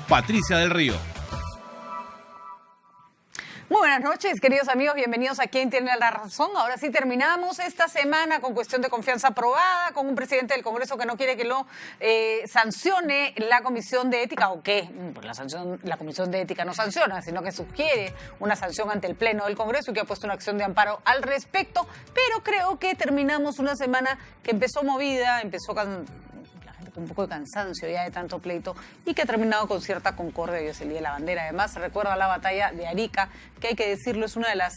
Patricia del Río. Muy buenas noches, queridos amigos, bienvenidos a Quien Tiene la Razón. Ahora sí terminamos esta semana con cuestión de confianza aprobada, con un presidente del Congreso que no quiere que lo sancione la Comisión de Ética, o que la Comisión de Ética no sanciona, sino que sugiere una sanción ante el Pleno del Congreso y que ha puesto una acción de amparo al respecto. Pero creo que terminamos una semana que empezó movida, empezó con un poco de cansancio ya de tanto pleito y que ha terminado con cierta concordia. Hoy es el Día de la Bandera. Además, se recuerda la batalla de Arica, que hay que decirlo, es una de las,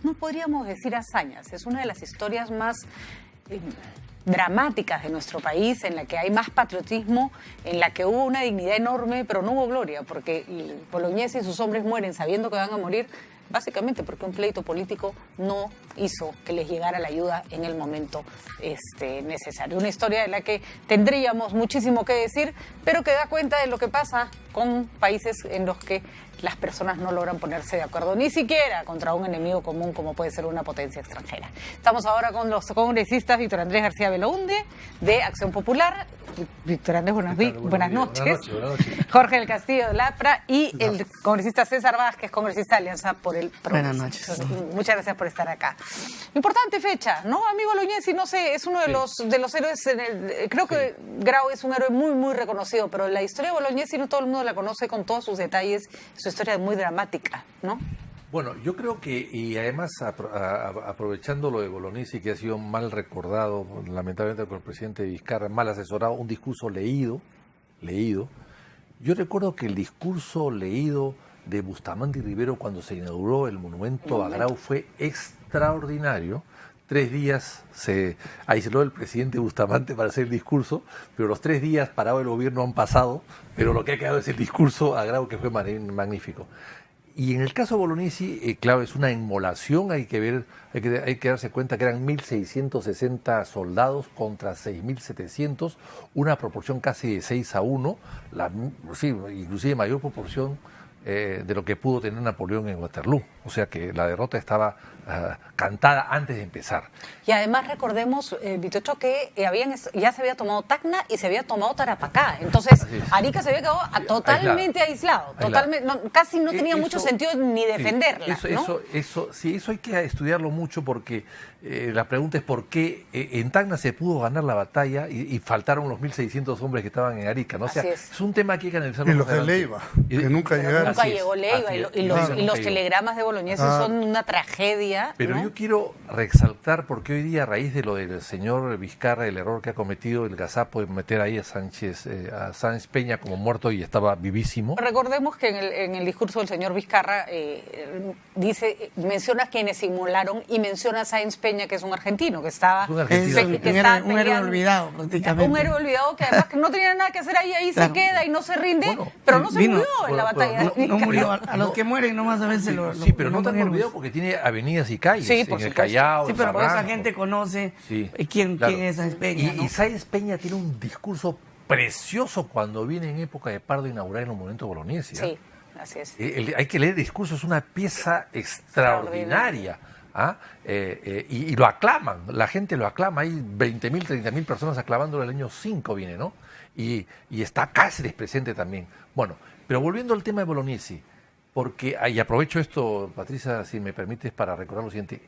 no podríamos decir hazañas, es una de las historias más dramáticas de nuestro país, en la que hay más patriotismo, en la que hubo una dignidad enorme, pero no hubo gloria, porque Bolognesi y sus hombres mueren sabiendo que van a morir, básicamente porque un pleito político no hizo que les llegara la ayuda en el momento necesario. Una historia de la que tendríamos muchísimo que decir, pero que da cuenta de lo que pasa con países en los que las personas no logran ponerse de acuerdo, ni siquiera contra un enemigo común como puede ser una potencia extranjera. Estamos ahora con los congresistas Víctor Andrés García Belaunde, de Acción Popular. Víctor Andrés, buenas noches. Buenas noches. Jorge del Castillo de Lapra y el congresista César Vázquez, congresista de Alianza por el Progreso. Buenas noches. Muchas gracias por estar acá. Importante fecha, ¿no? Amigo Bolognesi, no sé, es uno de los héroes, creo que Grau es un héroe muy, muy reconocido, pero la historia de Bolognesi no todo el mundo la conoce con todos sus detalles, su historia es muy dramática, ¿no? Bueno, yo creo que, y además aprovechando lo de Bolognesi, que ha sido mal recordado, lamentablemente por el presidente Vizcarra, mal asesorado, un discurso leído, yo recuerdo que el discurso leído de Bustamante y Rivero cuando se inauguró el monumento a Grau fue extraordinario. 3 días se aisló el presidente Bustamante para hacer el discurso, pero los 3 días parado el gobierno han pasado, pero lo que ha quedado es el discurso a Grau, que fue magnífico. Y en el caso de Bolognesi, claro, es una inmolación, hay que darse cuenta que eran 1.660 soldados contra 6.700, una proporción casi de 6-1, inclusive mayor proporción de lo que pudo tener Napoleón en Waterloo. O sea que la derrota estaba cantada antes de empezar. Y además recordemos, Vitocho, que ya se había tomado Tacna y se había tomado Tarapacá. Entonces, Arica se había quedado totalmente aislado. Casi no tenía mucho sentido ni defenderla. Eso hay que estudiarlo mucho porque la pregunta es por qué en Tacna se pudo ganar la batalla y faltaron los 1.600 hombres que estaban en Arica, ¿no? O sea, es un tema que hay que analizarlo. Y los de Leiva, que nunca llegaron. Nunca llegó Leiva y los telegramas de Bolognesi son una tragedia. Pero ¿no? yo quiero resaltar, porque hoy día, a raíz de lo del señor Vizcarra, el error que ha cometido el gazapo de meter ahí a Sáenz Peña como muerto y estaba vivísimo. Recordemos que en el discurso del señor Vizcarra menciona a quienes simularon y menciona a Sáenz Peña, que es un argentino, que estaba... un héroe olvidado prácticamente. Un héroe olvidado que además que no tenía nada que hacer ahí se queda y no se rinde, pero no se murió en la batalla. No murió, a los que mueren nomás a veces Sí, pero no tan olvidado porque tiene avenidas y calles, en el Callao, sí, pero esa gente conoce quién es Sáenz Peña. Y Sáenz Peña tiene un discurso precioso cuando viene en época de Pardo a inaugurar el monumento de Bolognesi. Sí, así es. Hay que leer el discurso, es una pieza extraordinaria. Y lo aclaman, la gente lo aclama, hay 20.000, 30.000 personas aclamándolo, el año 5 viene, ¿no? Y está Cáceres presente también. Bueno, pero volviendo al tema de Bolognesi, porque, y aprovecho esto, Patricia, si me permites, para recordar lo siguiente,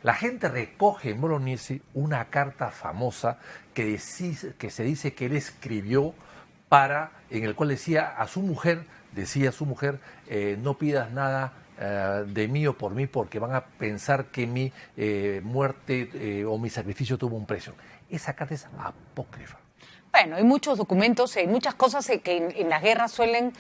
la gente recoge en Bolognesi una carta famosa que se dice que él escribió en el cual decía a su mujer, no pidas nada de mí o por mí porque van a pensar que mi muerte o mi sacrificio tuvo un precio. Esa carta es apócrifa. Bueno, hay muchos documentos, hay muchas cosas que en las guerras suelen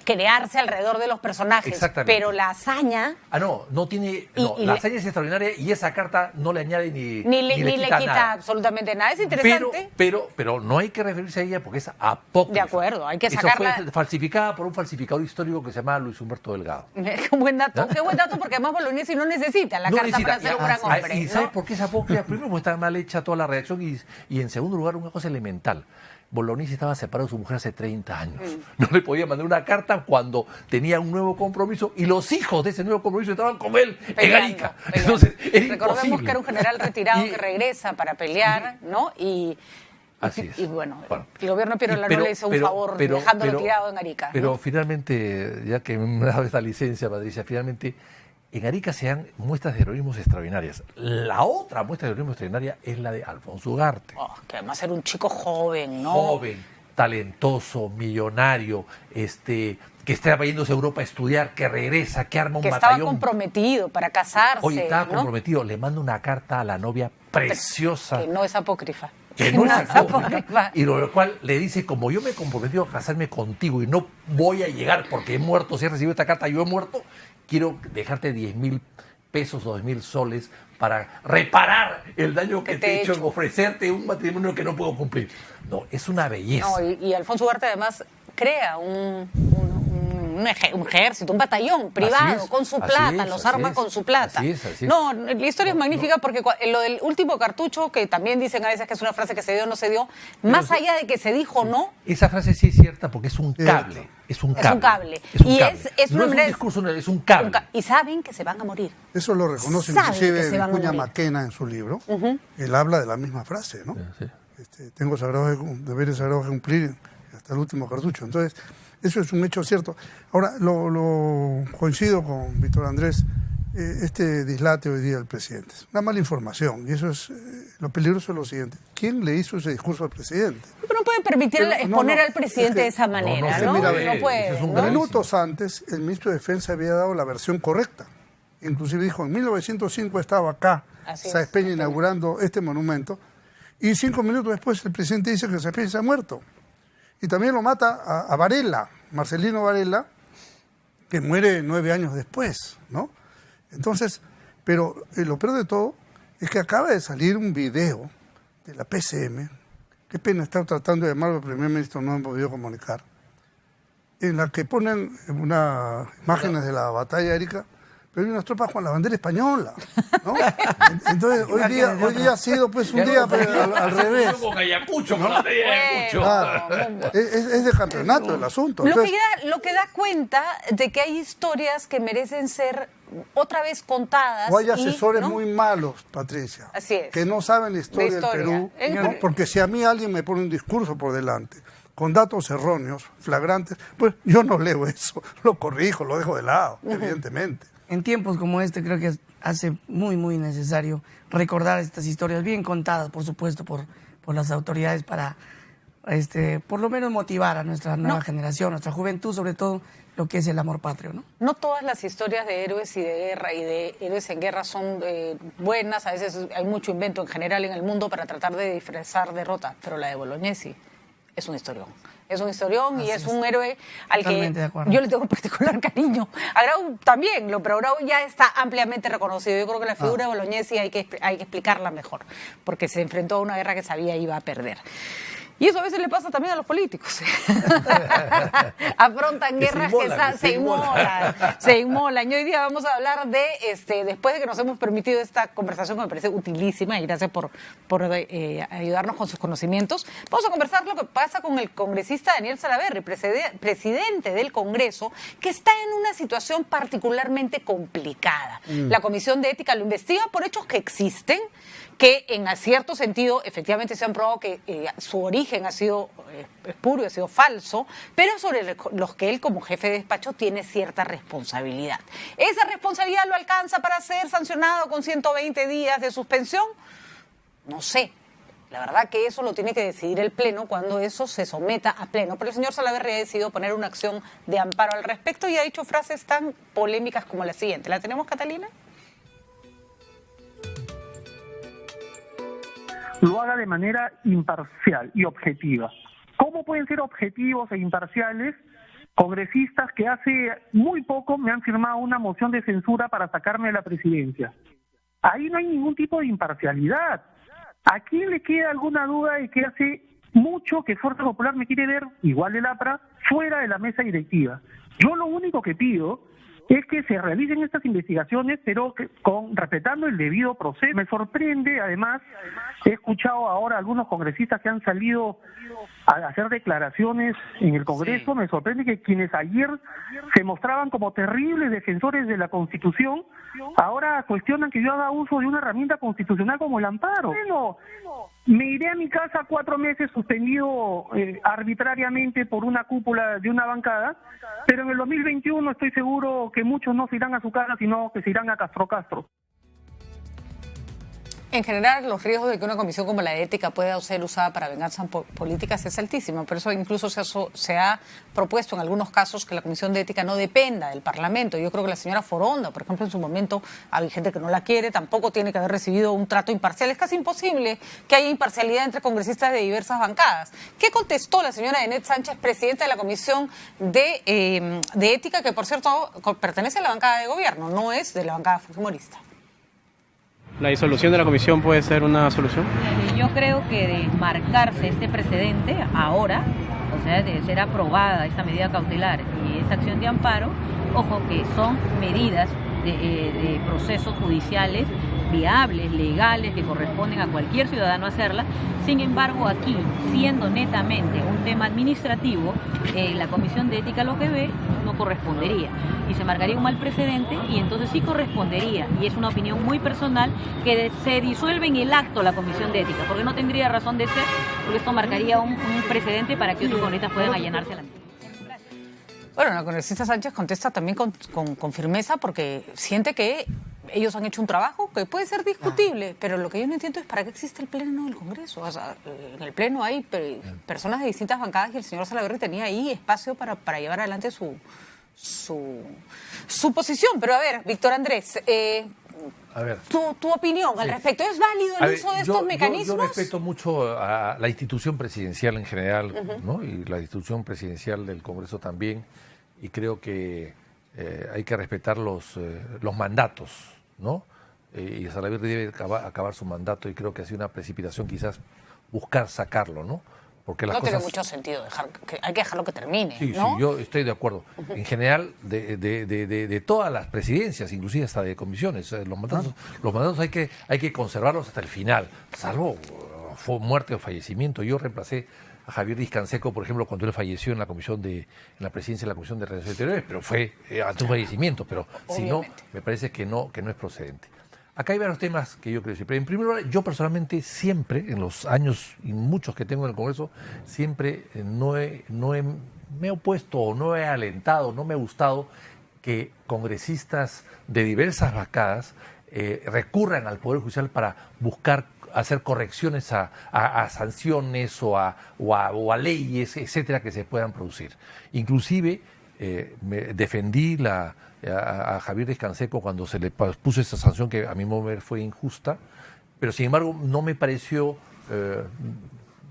crearse alrededor de los personajes, pero la hazaña... la hazaña es extraordinaria y esa carta no le añade ni le quita absolutamente nada. Es interesante. Pero no hay que referirse a ella porque es apócrifa. De acuerdo, hay que sacarla... Eso fue falsificada por un falsificador histórico que se llamaba Luis Humberto Delgado. Qué buen dato, porque además Bolognesi no necesita la carta para ser un gran hombre. ¿Y sabes por qué es apócrifa? Primero porque está mal hecha toda la redacción y en segundo lugar una cosa elemental. Bolognesi estaba separado de su mujer hace 30 años. No le podía mandar una carta cuando tenía un nuevo compromiso y los hijos de ese nuevo compromiso estaban con él en Arica. Entonces, era Recordemos imposible. que era un general retirado que regresa para pelear, ¿no? Y Así es. Y bueno, el gobierno de Piero Lano le hizo un favor dejándolo tirado en Arica. Pero ¿no? finalmente, ya que me ha dado esta licencia, Patricia, finalmente en Arica se dan muestras de heroísmo extraordinarias. La otra muestra de heroísmo extraordinaria es la de Alfonso Ugarte. Que además era un chico joven, ¿no? Joven, talentoso, millonario, que está yéndose a Europa a estudiar, que regresa, que arma un batallón. Que estaba comprometido para casarse. Oye, estaba comprometido. Le manda una carta a la novia preciosa. Que no es apócrifa. Que no es apócrifa. Y lo cual le dice, como yo me he comprometido a casarme contigo y no voy a llegar porque he muerto, si he recibido esta carta, yo he muerto, quiero dejarte 10,000 pesos o 10,000 soles para reparar el daño que te he hecho en ofrecerte un matrimonio que no puedo cumplir. No, es una belleza. No, y Alfonso Ugarte además crea un ejército, un batallón privado con su plata, los arma con su plata. Así es. No, la historia es magnífica porque lo del último cartucho, que también dicen a veces que es una frase que se dio o no se dio, más allá de que se dijo o no. Esa frase sí es cierta porque es un cable. Es un cable. No es un discurso, es un cable. Y saben que se van a morir. Eso lo reconoce inclusive Vicuña Maquena en su libro. Él habla de la misma frase, ¿no? Sí. Tengo deberes sagrados que cumplir hasta el último cartucho. Entonces, eso es un hecho cierto. Ahora, lo coincido con Víctor Andrés, este dislate hoy día del presidente. Es una mala información, y eso es lo peligroso es lo siguiente. ¿Quién le hizo ese discurso al presidente? Pero no pueden permitir exponer al presidente de esa manera, ¿no? No puede. Minutos antes, el ministro de Defensa había dado la versión correcta. Inclusive dijo, en 1905 estaba acá, Sáenz Peña, inaugurando este monumento, y 5 minutos después el presidente dice que Sáenz Peña se ha muerto. Y también lo mata a Varela, Marcelino Varela, que muere 9 años después, ¿no? Entonces, pero lo peor de todo es que acaba de salir un video de la PCM, qué pena estar tratando de llamarlo al primer ministro, no han podido comunicar, en la que ponen unas imágenes de la batalla de Arica, pero hay unas tropas con la bandera española, ¿no? Entonces, hoy día ha sido pues un día al revés. Con Ayacucho, con la batalla de Ayacucho. Claro. Es de campeonato el asunto. Entonces, lo que da cuenta de que hay historias que merecen ser otra vez contadas. O hay asesores muy malos, Patricia. Así es. Que no saben la historia del Perú. ¿No? Porque si a mí alguien me pone un discurso por delante, con datos erróneos, flagrantes, pues yo no leo eso, lo corrijo, lo dejo de lado, evidentemente. En tiempos como este creo que hace muy, muy necesario recordar estas historias bien contadas, por supuesto, por las autoridades para, por lo menos motivar a nuestra nueva generación, nuestra juventud, sobre todo, lo que es el amor patrio, ¿no? No todas las historias de héroes y de guerra y de héroes en guerra son buenas, a veces hay mucho invento en general en el mundo para tratar de disfrazar derrotas, pero la de Bolognesi es un historión. Es un historión y es un héroe al que yo le tengo particular cariño. A Grau también, pero Grau ya está ampliamente reconocido. Yo creo que la figura de Bolognesi hay que explicarla mejor, porque se enfrentó a una guerra que sabía iba a perder. Y eso a veces le pasa también a los políticos. Afrontan guerras que se inmolan. Y hoy día vamos a hablar de, después de que nos hemos permitido esta conversación que me parece utilísima, y gracias por ayudarnos con sus conocimientos, vamos a conversar lo que pasa con el congresista Daniel Salaverry, presidente del Congreso, que está en una situación particularmente complicada. La Comisión de Ética lo investiga por hechos que existen, que en cierto sentido efectivamente se han probado que su origen ha sido espurio, ha sido falso, pero sobre los que él como jefe de despacho tiene cierta responsabilidad. ¿Esa responsabilidad lo alcanza para ser sancionado con 120 días de suspensión? No sé. La verdad que eso lo tiene que decidir el Pleno cuando eso se someta a Pleno. Pero el señor Salaverry ha decidido poner una acción de amparo al respecto y ha dicho frases tan polémicas como la siguiente. ¿La tenemos, Catalina? Lo haga de manera imparcial y objetiva. ¿Cómo pueden ser objetivos e imparciales congresistas que hace muy poco me han firmado una moción de censura para sacarme de la presidencia? Ahí no hay ningún tipo de imparcialidad. ¿A quién le queda alguna duda de que hace mucho que Fuerza Popular me quiere ver, igual el APRA, fuera de la mesa directiva? Yo lo único que pido es que se realicen estas investigaciones, pero respetando el debido proceso. Me sorprende, además, he escuchado ahora a algunos congresistas que han salido a hacer declaraciones en el Congreso. Sí. Me sorprende que quienes ayer se mostraban como terribles defensores de la Constitución, ahora cuestionan que yo haga uso de una herramienta constitucional como el amparo. Bueno, me iré a mi casa 4 meses suspendido arbitrariamente por una cúpula de una bancada, pero en el 2021 estoy seguro que muchos no se irán a su casa, sino que se irán a Castro. En general, los riesgos de que una comisión como la de ética pueda ser usada para venganzas políticas es altísimo. Por eso incluso se ha propuesto en algunos casos que la comisión de ética no dependa del Parlamento. Yo creo que la señora Foronda, por ejemplo, en su momento hay gente que no la quiere, tampoco tiene que haber recibido un trato imparcial. Es casi imposible que haya imparcialidad entre congresistas de diversas bancadas. ¿Qué contestó la señora Enet Sánchez, presidenta de la comisión de ética, que por cierto pertenece a la bancada de gobierno, no es de la bancada fujimorista? ¿La disolución de la comisión puede ser una solución? Yo creo que de marcarse este precedente ahora, o sea, de ser aprobada esta medida cautelar y esta acción de amparo, ojo que son medidas de procesos judiciales viables, legales, que corresponden a cualquier ciudadano hacerla. Sin embargo, aquí, siendo netamente un tema administrativo, la Comisión de Ética lo que ve no correspondería y se marcaría un mal precedente, y entonces sí correspondería, y es una opinión muy personal, que se disuelve en el acto la Comisión de Ética, porque no tendría razón de ser, porque esto marcaría un precedente para que otros congresistas puedan allanarse a la misma. Bueno, la congresista Sánchez contesta también con firmeza, porque siente que ellos han hecho un trabajo que puede ser discutible, pero lo que yo no entiendo es para qué existe el Pleno del Congreso. O sea, en el Pleno hay personas de distintas bancadas y el señor Salaverry tenía ahí espacio para llevar adelante su posición. Pero a ver, Víctor Andrés, a ver, tu opinión al respecto. ¿Es válido el uso de estos mecanismos? Yo respeto mucho a la institución presidencial en general, ¿no? Y la institución presidencial del Congreso también, y creo que hay que respetar los mandatos, ¿no? Y Salaverry debe acabar su mandato, y creo que ha sido una precipitación quizás buscar sacarlo, ¿no? Porque las no cosas... tiene mucho sentido, hay que dejarlo que termine, sí, ¿no? Sí, yo estoy de acuerdo. En general, de todas las presidencias, inclusive hasta de comisiones, los mandatos hay que conservarlos hasta el final, salvo muerte o fallecimiento. Yo reemplacé a Javier Diz-Canseco, por ejemplo, cuando él falleció en la presidencia de la Comisión de Relaciones Exteriores, pero fue ante un fallecimiento, pero si no, me parece que no es procedente. Acá hay varios temas que yo quiero decir. Pero en primer lugar, yo personalmente siempre, en los años y muchos que tengo en el Congreso, siempre me he opuesto o no he alentado, no me ha gustado que congresistas de diversas bancadas recurran al Poder Judicial para buscar hacer correcciones a sanciones o a leyes, etcétera, que se puedan producir. Inclusive me defendí a Javier Diz-Canseco cuando se le puso esa sanción que a mi modo de ver fue injusta, pero sin embargo no me pareció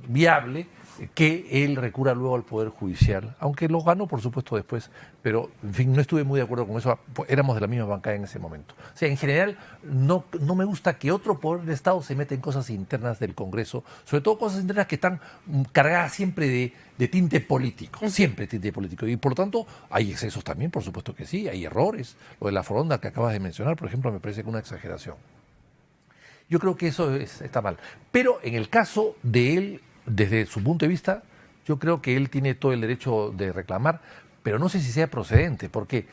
viable que él recurra luego al Poder Judicial, aunque lo ganó por supuesto después, pero en fin, no estuve muy de acuerdo con eso, éramos de la misma bancada en ese momento. O sea, en general no me gusta que otro poder del Estado se meta en cosas internas del Congreso, sobre todo cosas internas que están cargadas siempre de tinte político, siempre tinte político, y por lo tanto hay excesos también, por supuesto que sí, hay errores. Lo de la Foronda que acabas de mencionar, por ejemplo, me parece que una exageración. Yo creo que eso está mal, pero en el caso de él, desde su punto de vista, yo creo que él tiene todo el derecho de reclamar, pero no sé si sea procedente, porque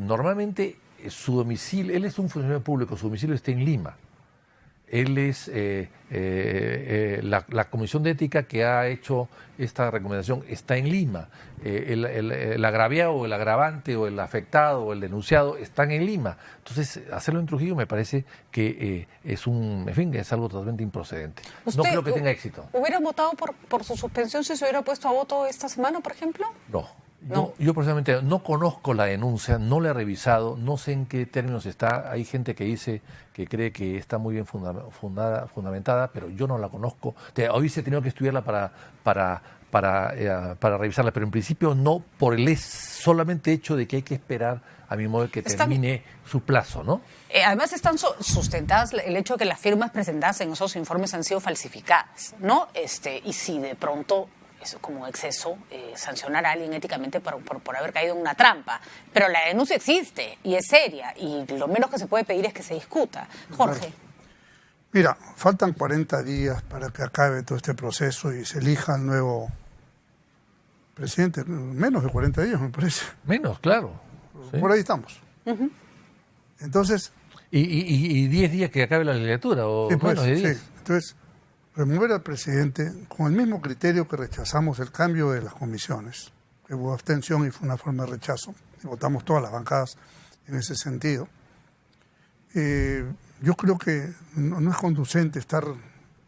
normalmente su domicilio, él es un funcionario público, su domicilio está en Lima. Él es la Comisión de Ética que ha hecho esta recomendación está en Lima. El agraviado o el agravante o el afectado o el denunciado están en Lima. Entonces, hacerlo en Trujillo me parece que es algo totalmente improcedente. No creo que tenga éxito. ¿Hubiera votado por su suspensión si se hubiera puesto a voto esta semana, por ejemplo? No. Yo personalmente no conozco la denuncia, no la he revisado, no sé en qué términos está. Hay gente que dice que cree que está muy bien fundamentada, pero yo no la conozco. Hubiese tenido que estudiarla para revisarla, pero en principio no, por el solamente hecho de que hay que esperar a mi modo que termine su plazo, ¿no? Además están sustentadas el hecho de que las firmas presentadas en esos informes han sido falsificadas, ¿no? Y si de pronto eso como exceso, sancionar a alguien éticamente por haber caído en una trampa. Pero la denuncia existe y es seria, y lo menos que se puede pedir es que se discuta. Jorge. Mira, faltan 40 días para que acabe todo este proceso y se elija el nuevo presidente. Menos de 40 días, me parece. Menos, claro. Sí. Por ahí estamos. Entonces... ¿Y 10 días que acabe la legislatura? ¿O sí, menos de 10? Sí. Entonces, remover al presidente con el mismo criterio que rechazamos el cambio de las comisiones, que hubo abstención y fue una forma de rechazo, y votamos todas las bancadas en ese sentido. Yo creo que no es conducente estar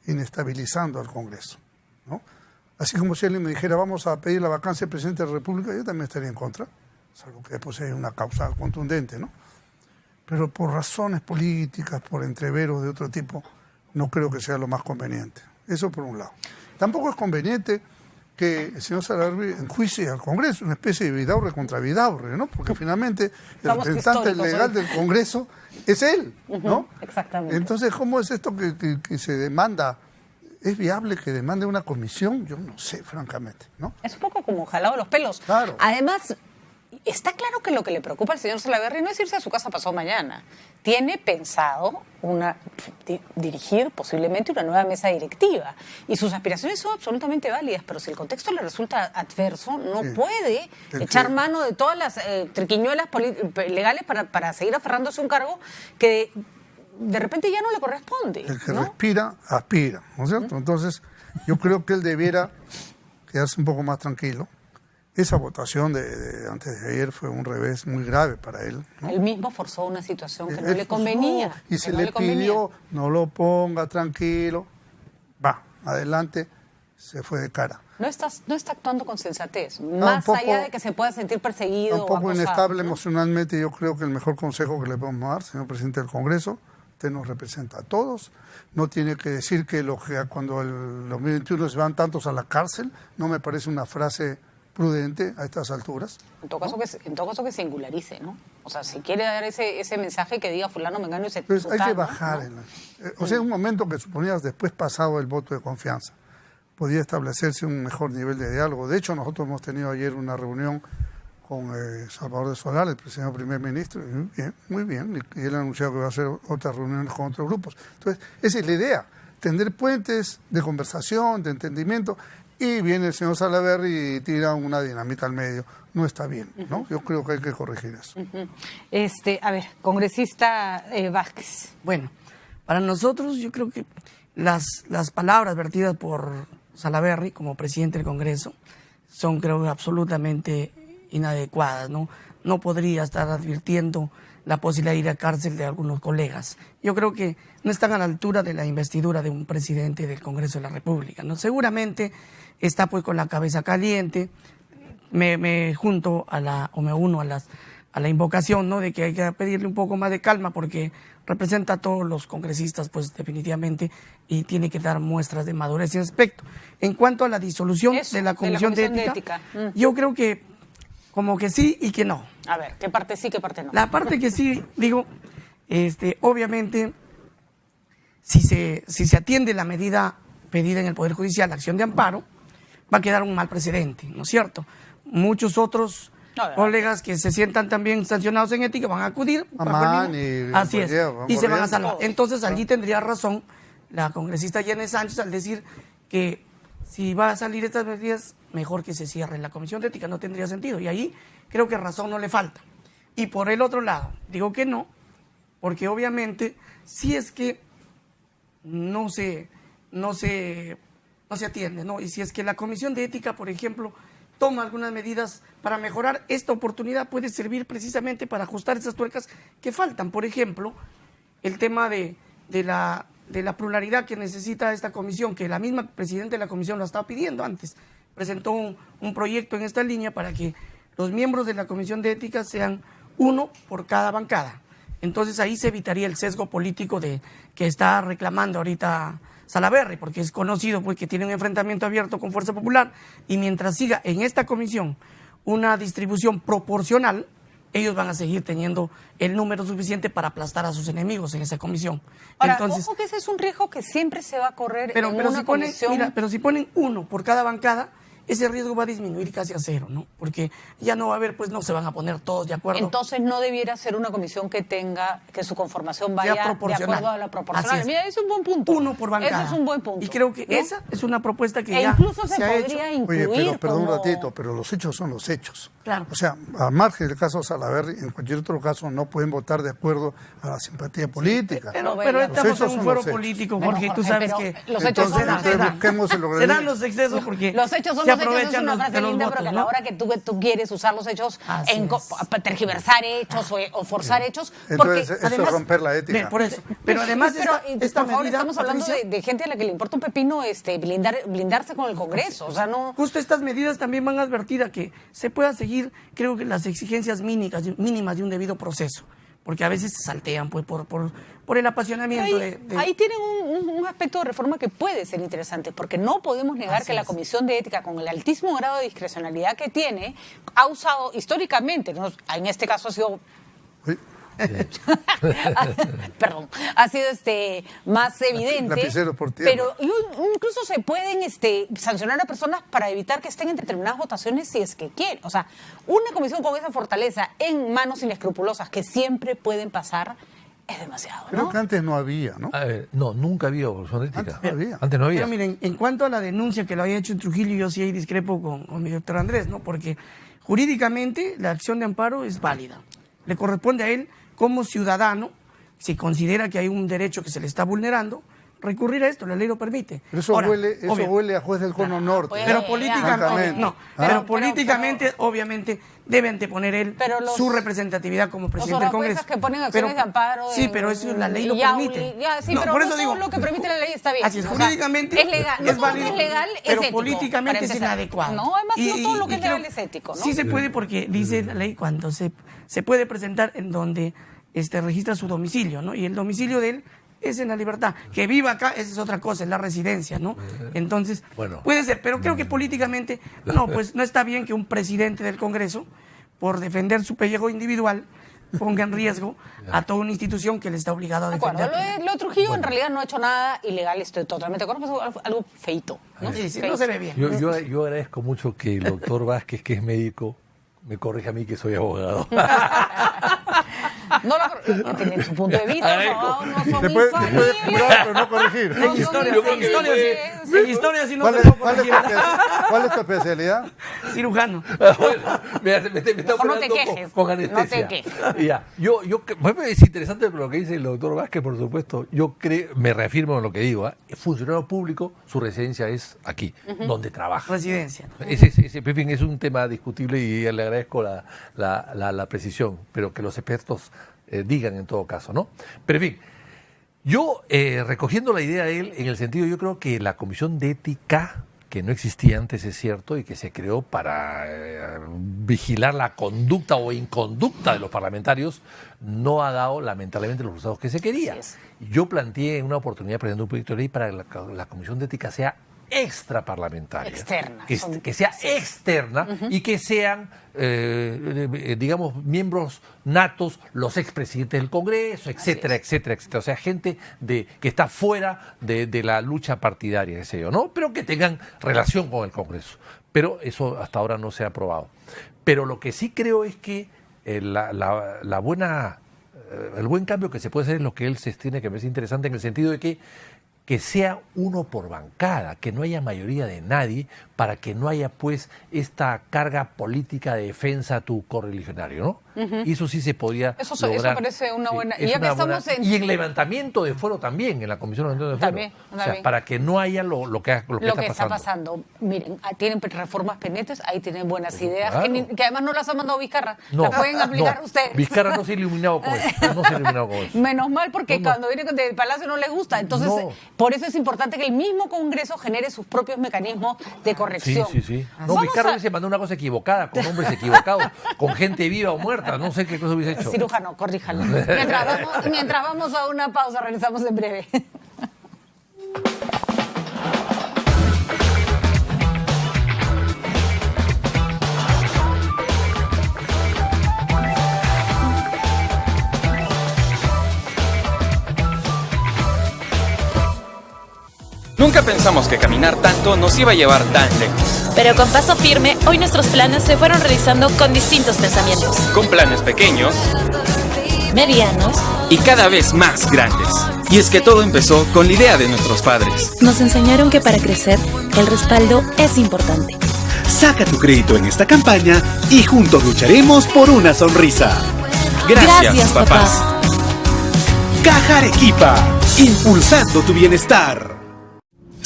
inestabilizando al Congreso, ¿no? Así como si alguien me dijera vamos a pedir la vacancia del presidente de la República, yo también estaría en contra, salvo que después haya una causa contundente, ¿no? Pero por razones políticas, por entreveros de otro tipo, no creo que sea lo más conveniente. Eso por un lado. Tampoco es conveniente que el señor Salaverry enjuicie al Congreso, una especie de Vidaurre contra Vidaurre, ¿no? Porque finalmente el representante legal del Congreso es él, ¿no? Exactamente. Entonces, ¿cómo es esto que se demanda? ¿Es viable que demande una comisión? Yo no sé, francamente, ¿no? Es un poco como jalado de los pelos. Claro. Además, está claro que lo que le preocupa al señor Salaverry no es irse a su casa pasado mañana. Tiene pensado dirigir posiblemente una nueva mesa directiva. Y sus aspiraciones son absolutamente válidas, pero si el contexto le resulta adverso, no puede echar mano de todas las triquiñuelas legales para seguir aferrándose a un cargo que de repente ya no le corresponde. El que ¿no? respira, aspira, ¿no es cierto? Entonces, yo creo que él debiera quedarse un poco más tranquilo. Esa votación de antes de ayer fue un revés muy grave para él, ¿no? Él mismo forzó una situación que no Él le convenía. forzó, y se le pidió, no lo ponga, tranquilo, va, adelante, se fue de cara. No está actuando con sensatez, más allá de que se pueda sentir perseguido. Un poco acosado, inestable, ¿no? Emocionalmente. Yo creo que el mejor consejo que le podemos dar, señor presidente del Congreso, usted nos representa a todos, no tiene que decir que cuando el 2021 se van tantos a la cárcel, no me parece una frase prudente a estas alturas. En todo caso que singularice, ¿no? O sea, si quiere dar ese mensaje que diga fulano, mengano y se Entonces hay que bajar. ¿no? O sea, en un momento que suponías después pasado el voto de confianza, podía establecerse un mejor nivel de diálogo. De hecho, nosotros hemos tenido ayer una reunión con Salvador de Solá, el señor primer ministro, y muy bien, y él ha anunciado que va a hacer otras reuniones con otros grupos. Entonces, esa es la idea, tender puentes de conversación, de entendimiento. Y viene el señor Salaverry y tira una dinamita al medio. No está bien, ¿no? Yo creo que hay que corregir eso. A ver, congresista Vázquez. Bueno, para nosotros yo creo que las palabras vertidas por Salaverry como presidente del Congreso son, creo, absolutamente inadecuadas, ¿no? No podría estar advirtiendo la posibilidad de ir a cárcel de algunos colegas. Yo creo que no están a la altura de la investidura de un presidente del Congreso de la República, ¿no? Seguramente está pues con la cabeza caliente. Me uno a la invocación, ¿no? De que hay que pedirle un poco más de calma porque representa a todos los congresistas, pues definitivamente, y tiene que dar muestras de madurez en ese aspecto. En cuanto a la disolución de la Comisión de Ética. Yo creo que como que sí y que no. A ver, ¿qué parte sí, qué parte no? La parte que sí, digo, obviamente, si se atiende la medida pedida en el Poder Judicial, la acción de amparo, va a quedar un mal precedente, ¿no es cierto? Muchos otros colegas que se sientan también sancionados en ética van a acudir. Así es, y se van a salvar. Entonces, allí tendría razón la congresista Yene Sánchez al decir que si va a salir estas medidas, mejor que se cierre la Comisión de Ética, no tendría sentido. Y ahí creo que razón no le falta. Y por el otro lado, digo que no, porque obviamente si es que no se atiende, ¿no? Y si es que la Comisión de Ética, por ejemplo, toma algunas medidas para mejorar, esta oportunidad puede servir precisamente para ajustar esas tuercas que faltan. Por ejemplo, el tema de la pluralidad que necesita esta comisión, que la misma presidenta de la comisión lo estaba pidiendo antes. Presentó un proyecto en esta línea para que los miembros de la Comisión de Ética sean uno por cada bancada. Entonces ahí se evitaría el sesgo político que está reclamando ahorita Salaverry, porque es conocido pues que tiene un enfrentamiento abierto con Fuerza Popular, y mientras siga en esta comisión una distribución proporcional, ellos van a seguir teniendo el número suficiente para aplastar a sus enemigos en esa comisión. Ahora, entonces, ojo que ese es un riesgo que siempre se va a correr pero una comisión. Pero si ponen uno por cada bancada, ese riesgo va a disminuir casi a cero, ¿no? Porque ya no va a haber, pues no se van a poner todos de acuerdo. Entonces no debiera ser una comisión que su conformación vaya de acuerdo a la proporcional. Es. Mira, ese es un buen punto. Uno por bancada. Ese es un buen punto. Y creo que esa es una propuesta que ya incluso se ha podría hecho. incluir. Oye, pero perdón como... un ratito, pero los hechos son los hechos. Claro. O sea, al margen del caso Salaverry, en cualquier otro caso no pueden votar de acuerdo a la simpatía política. Pero estamos en un fuero político, Jorge, tú sabes que los hechos son los hechos. Serán los excesos porque los hechos son se los hechos, es una frase linda, votos, pero que a la hora que tú quieres usar los hechos para tergiversar hechos o forzar hechos, porque entonces eso además, es romper la ética. Por eso, pero además esta por favor, medida, estamos hablando Patricia, de gente a la que le importa un pepino blindarse con el Congreso, o sea, no... Justo estas medidas también van a advertir a que se pueda seguir, creo que las exigencias mínimas de un debido proceso, porque a veces se saltean pues por el apasionamiento Ahí tienen un aspecto de reforma que puede ser interesante, porque no podemos negar que la Comisión de Ética, con el altísimo grado de discrecionalidad que tiene, ha usado históricamente, ¿no? En este caso ha sido... Perdón, ha sido más evidente, pero incluso se pueden sancionar a personas para evitar que estén en determinadas votaciones si es que quieren. O sea, una comisión con esa fortaleza en manos inescrupulosas que siempre pueden pasar es demasiado, ¿no? Creo que antes no había, ¿no? A ver, no, nunca había comisión de ética. Antes no había. Pero miren, en cuanto a la denuncia que lo había hecho en Trujillo, yo sí ahí discrepo con mi doctor Andrés, ¿no? Porque jurídicamente la acción de amparo es válida. Le corresponde a él, como ciudadano, si considera que hay un derecho que se le está vulnerando, recurrir a esto, la ley lo permite. Pero eso ahora, huele a juez del Cono Norte. Pero políticamente, obviamente, debe anteponer él su representatividad como presidente del Congreso. Que ponen acciones de amparo. Sí, pero eso la ley lo permite. Pero por eso digo, lo que permite la ley está bien. Así es, jurídicamente es legal. Es válido, es legal, pero es ético, políticamente es inadecuado. No, además todo lo que es legal es ético, ¿no? Sí se puede porque dice la ley cuando se puede presentar en donde registra su domicilio, ¿no? Y el domicilio de él es en la libertad. Que viva acá, esa es otra cosa, es la residencia, ¿no? Entonces, puede ser, pero creo que políticamente, pues no está bien que un presidente del Congreso, por defender su pellejo individual, ponga en riesgo a toda una institución que le está obligado a defender. Lo de Trujillo en realidad no ha hecho nada ilegal, estoy totalmente de acuerdo, es algo feito, ¿no? Sí, no se ve bien. Yo agradezco mucho que el doctor Vázquez, que es médico, me corrige a mí que soy abogado. No tienen su punto de vista, no son puede jurar, pero no corregir. En historia sí no te puedo corregir. ¿Cuál es tu especialidad? Cirujano. Me está no te quejes. con anestesia. No te quejes. Ya, es interesante lo que dice el doctor Vázquez, por supuesto. Yo me reafirmo en lo que digo. Funcionario público, su residencia es aquí, donde trabaja. Residencia. En fin, es un tema discutible y le agradezco la precisión, pero que los expertos digan en todo caso, ¿no? Pero en fin, yo recogiendo la idea de él, en el sentido, yo creo que la Comisión de Ética, que no existía antes, es cierto, y que se creó para vigilar la conducta o inconducta de los parlamentarios, no ha dado lamentablemente los resultados que se quería. Yo planteé en una oportunidad presentando un proyecto de ley para que la Comisión de Ética sea extraparlamentaria, externa, que sea externa y que sean, digamos, miembros natos los expresidentes del Congreso, etcétera, etcétera, etcétera. O sea, gente que está fuera de la lucha partidaria, qué sé yo, ¿no? Pero que tengan relación con el Congreso. Pero eso hasta ahora no se ha aprobado. Pero lo que sí creo es que el buen cambio que se puede hacer es lo que él se tiene que ver interesante en el sentido de que sea uno por bancada, que no haya mayoría de nadie, para que no haya pues esta carga política de defensa a tu correligionario, ¿no? Y eso sí se podía lograr. Eso parece una buena... Y en levantamiento de fuero también, en la Comisión de Levantamiento de Fuero. También. O sea, para que no haya lo que está pasando. Miren, tienen reformas pendientes, ahí tienen buenas ideas, Claro. que además no las ha mandado Vizcarra. Las pueden aplicar ustedes. Vizcarra no se ha iluminado con eso. Menos mal, porque cuando viene del Palacio no les gusta. Entonces, por eso es importante que el mismo Congreso genere sus propios mecanismos de corrección. Sí. No, Vizcarra se mandó una cosa equivocada, con hombres equivocados, con gente viva o muerta. No sé qué cosa hubiese hecho. Cirujano, corríjalo. Mientras vamos a una pausa, regresamos en breve. Nunca pensamos que caminar tanto nos iba a llevar tan lejos. Pero con paso firme, hoy nuestros planes se fueron realizando con distintos pensamientos. Con planes pequeños, medianos y cada vez más grandes. Y es que todo empezó con la idea de nuestros padres. Nos enseñaron que para crecer, el respaldo es importante. Saca tu crédito en esta campaña y juntos lucharemos por una sonrisa. Gracias, papás. Caja Arequipa, impulsando tu bienestar.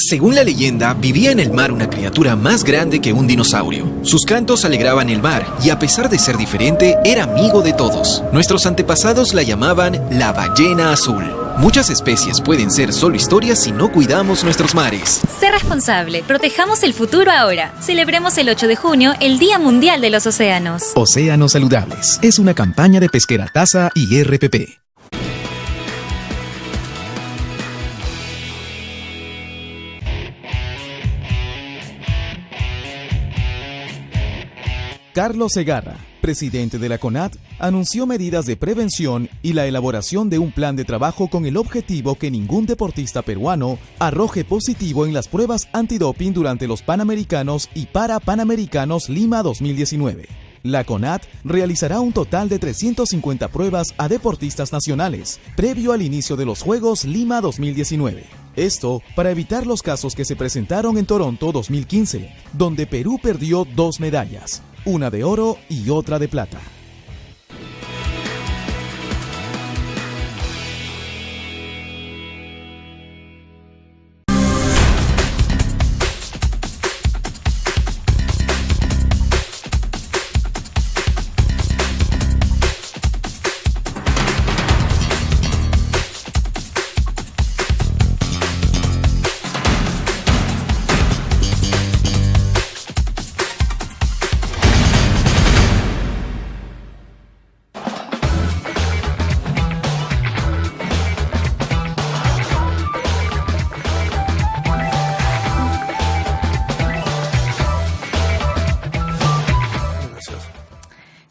Según la leyenda, vivía en el mar una criatura más grande que un dinosaurio. Sus cantos alegraban el mar y a pesar de ser diferente, era amigo de todos. Nuestros antepasados la llamaban la ballena azul. Muchas especies pueden ser solo historias si no cuidamos nuestros mares. Sé responsable, protejamos el futuro ahora. Celebremos el 8 de junio, el Día Mundial de los Océanos. Océanos Saludables es una campaña de Pesquera Taza y RPP. Carlos Segarra, presidente de la CONAD, anunció medidas de prevención y la elaboración de un plan de trabajo con el objetivo que ningún deportista peruano arroje positivo en las pruebas antidoping durante los Panamericanos y Parapanamericanos Lima 2019. La CONAD realizará un total de 350 pruebas a deportistas nacionales, previo al inicio de los Juegos Lima 2019. Esto para evitar los casos que se presentaron en Toronto 2015, donde Perú perdió 2 medallas, una de oro y otra de plata.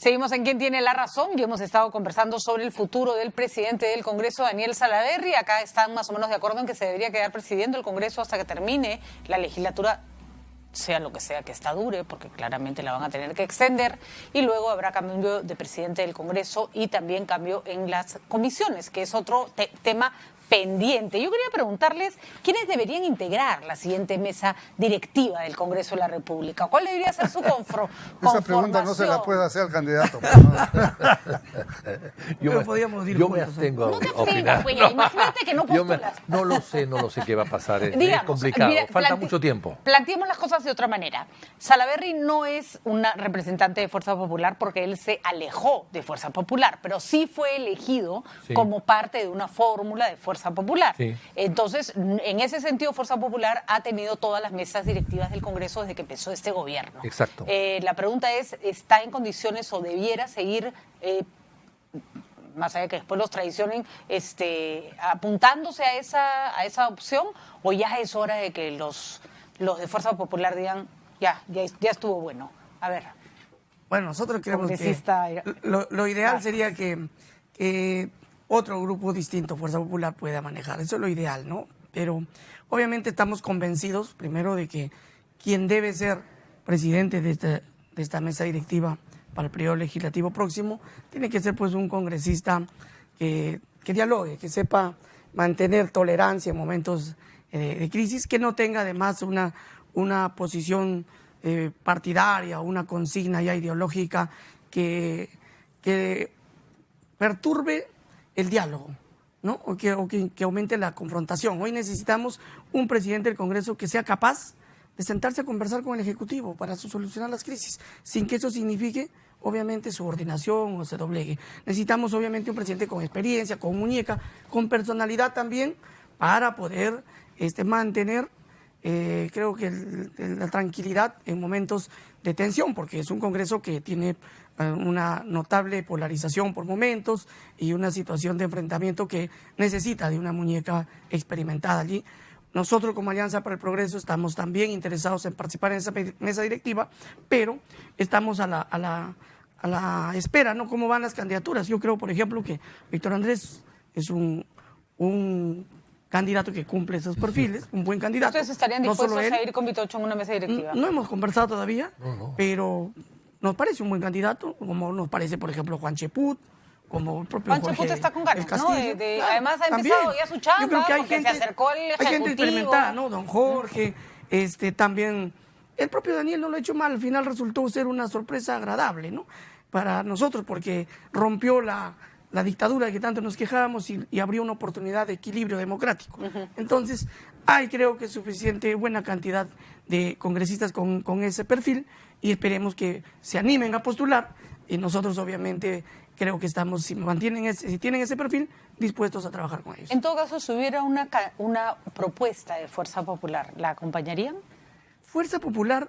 Seguimos en Quién tiene la razón y hemos estado conversando sobre el futuro del presidente del Congreso, Daniel Salaverry. Acá están más o menos de acuerdo en que se debería quedar presidiendo el Congreso hasta que termine la legislatura, sea lo que sea que esta dure, porque claramente la van a tener que extender, y luego habrá cambio de presidente del Congreso y también cambio en las comisiones, que es otro tema pendiente. Yo quería preguntarles quiénes deberían integrar la siguiente mesa directiva del Congreso de la República. ¿Cuál debería ser su Esa pregunta no se la puede hacer al candidato. Yo me abstengo a opinar. Imagínate que no postulas. No lo sé qué va a pasar. Es Digamos, complicado. Falta mucho tiempo. Planteemos las cosas de otra manera. Salaverry no es una representante de Fuerza Popular porque él se alejó de Fuerza Popular, pero sí fue elegido como parte de una fórmula de Fuerza Popular. Sí. Entonces, en ese sentido, Fuerza Popular ha tenido todas las mesas directivas del Congreso desde que empezó este gobierno. Exacto. La pregunta es, ¿está en condiciones o debiera seguir, más allá de que después los traicionen, apuntándose a esa opción, o ya es hora de que los de Fuerza Popular digan, ya estuvo bueno? A ver. Bueno, nosotros creemos que lo ideal sería que otro grupo distinto, Fuerza Popular, pueda manejar. Eso es lo ideal, ¿no? Pero obviamente estamos convencidos, primero, de que quien debe ser presidente de esta mesa directiva para el periodo legislativo próximo tiene que ser pues un congresista que dialogue, que sepa mantener tolerancia en momentos de crisis, que no tenga además una posición partidaria o una consigna ya ideológica que perturbe el diálogo, ¿no? O que aumente la confrontación. Hoy necesitamos un presidente del Congreso que sea capaz de sentarse a conversar con el Ejecutivo para solucionar las crisis, sin que eso signifique, obviamente, subordinación o se doblegue. Necesitamos, obviamente, un presidente con experiencia, con muñeca, con personalidad también, para poder mantener, creo que la tranquilidad en momentos de tensión, porque es un Congreso que tiene una notable polarización por momentos y una situación de enfrentamiento que necesita de una muñeca experimentada allí. Nosotros como Alianza para el Progreso estamos también interesados en participar en esa mesa directiva, pero estamos a la espera, ¿no? ¿Cómo van las candidaturas? Yo creo, por ejemplo, que Víctor Andrés es un candidato que cumple esos perfiles, un buen candidato. ¿Ustedes estarían dispuestos a ir con Vitocho en una mesa directiva? No hemos conversado todavía, pero nos parece un buen candidato, como nos parece, por ejemplo, Juan Cheput, como el propio Juan Cheput está con ganas, ¿no? Además ha también. empezado ya su chamba, yo creo que hay porque gente, se acercó al Ejecutivo. Hay gente experimentada, ¿no? Don Jorge, también el propio Daniel no lo ha hecho mal, al final resultó ser una sorpresa agradable, ¿no? Para nosotros, porque rompió la dictadura de que tanto nos quejábamos y abrió una oportunidad de equilibrio democrático. Entonces, hay creo que suficiente buena cantidad de congresistas con ese perfil y esperemos que se animen a postular y nosotros obviamente creo que estamos, si tienen ese perfil, dispuestos a trabajar con ellos. En todo caso, si hubiera una propuesta de Fuerza Popular, ¿la acompañarían? Fuerza Popular,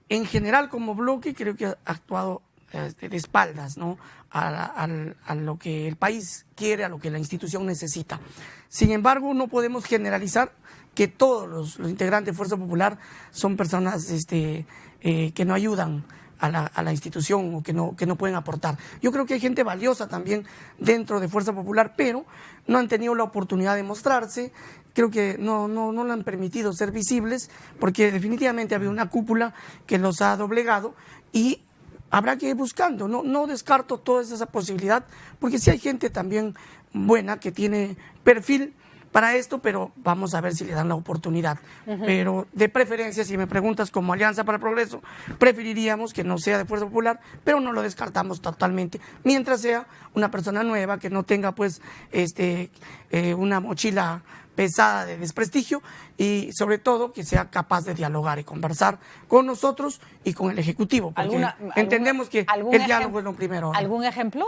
en general como bloque, creo que ha actuado de espaldas, ¿no? a lo que el país quiere, a lo que la institución necesita. Sin embargo, no podemos generalizar que todos los integrantes de Fuerza Popular son personas que no ayudan a la institución o que no pueden aportar. Yo creo que hay gente valiosa también dentro de Fuerza Popular, pero no han tenido la oportunidad de mostrarse. Creo que no le han permitido ser visibles porque definitivamente había una cúpula que los ha doblegado y habrá que ir buscando. No descarto toda esa posibilidad porque sí hay gente también buena que tiene perfil para esto, pero vamos a ver si le dan la oportunidad. Pero de preferencia, si me preguntas como Alianza para el Progreso, preferiríamos que no sea de Fuerza Popular, pero no lo descartamos totalmente, mientras sea una persona nueva, que no tenga pues una mochila pesada de desprestigio y sobre todo que sea capaz de dialogar y conversar con nosotros y con el Ejecutivo, porque entendemos que el diálogo es lo primero. ¿Algún ejemplo?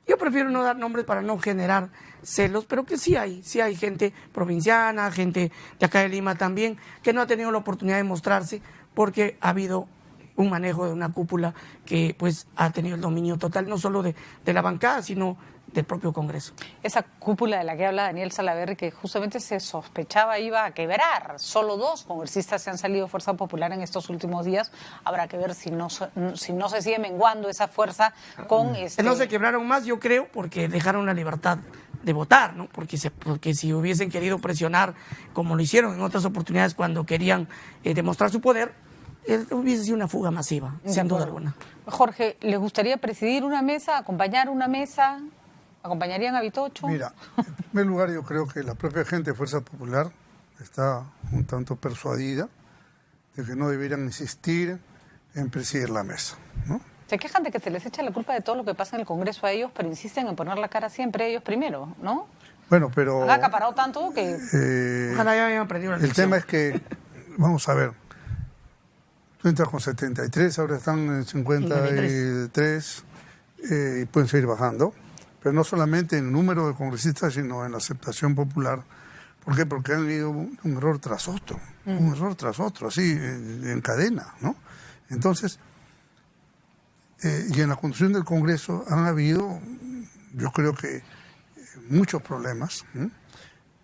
Yo prefiero no dar nombres para no generar celos, pero que sí hay gente provinciana, gente de acá de Lima también, que no ha tenido la oportunidad de mostrarse porque ha habido un manejo de una cúpula que pues ha tenido el dominio total, no solo de la bancada, sino del propio Congreso. Esa cúpula de la que habla Daniel Salaverry, que justamente se sospechaba iba a quebrar. Solo 2 congresistas se han salido de Fuerza Popular en estos últimos días. Habrá que ver si no se sigue menguando esa fuerza con No se quebraron más, yo creo, porque dejaron la libertad de votar, ¿no? Porque si hubiesen querido presionar, como lo hicieron en otras oportunidades cuando querían demostrar su poder, hubiese sido una fuga masiva, sin duda alguna. Jorge, ¿les gustaría presidir una mesa, acompañar una mesa? ¿Acompañarían a Vitocho? Mira, en primer lugar yo creo que la propia gente de Fuerza Popular está un tanto persuadida de que no deberían insistir en presidir la mesa, ¿no? Se quejan de que se les echa la culpa de todo lo que pasa en el Congreso a ellos, pero insisten en poner la cara siempre ellos primero, ¿no? Bueno, pero... Han acaparado tanto que... Ojalá ya hayan aprendido la lección. El tema es que, vamos a ver, tú entras con 73, ahora están en 53, y pueden seguir bajando. Pero no solamente en el número de congresistas, sino en la aceptación popular. ¿Por qué? Porque han habido un error tras otro, así, en cadena, ¿no? Entonces, y en la construcción del Congreso han habido, yo creo que, muchos problemas, ¿no?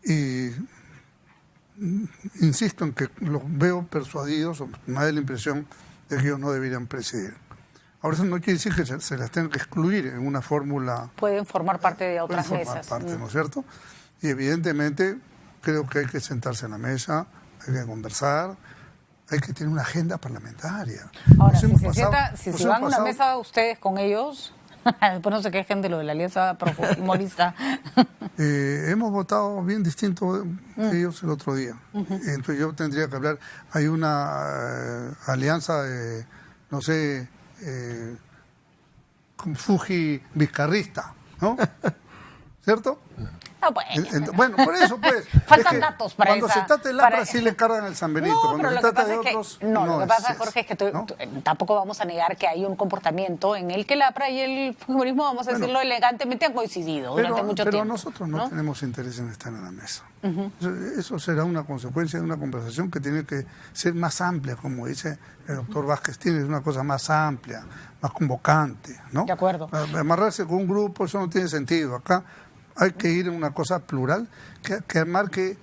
Y insisto en que los veo persuadidos, o me da la impresión de que ellos no deberían presidir. Ahora eso no quiere decir que se las tengan que excluir en una fórmula. Pueden formar parte de otras mesas. ¿No es cierto? Y evidentemente creo que hay que sentarse en la mesa, hay que conversar, hay que tener una agenda parlamentaria. Ahora, si van a una mesa ustedes con ellos, después no se quejen de lo de la Alianza Fujimorista. Hemos votado bien distinto de ellos el otro día. Entonces yo tendría que hablar, hay una alianza, no sé... Fuji-vizcarrista, ¿no? ¿Cierto? No, bueno. Bueno, por eso, pues. Faltan datos para cuando se trata de Lapra, sí le cargan el San Benito. No, cuando se trata de otros. Lo que pasa, Jorge, es que tampoco vamos a negar que hay un comportamiento en el que Lapra y el fujimorismo, vamos a decirlo elegantemente, han coincidido durante mucho tiempo. Pero nosotros no tenemos interés en estar en la mesa. Eso será una consecuencia de una conversación que tiene que ser más amplia, como dice el doctor Vázquez, tiene una cosa más amplia, más convocante, ¿no? De acuerdo. Amarrarse con un grupo, eso no tiene sentido. Acá hay que ir en una cosa plural que marque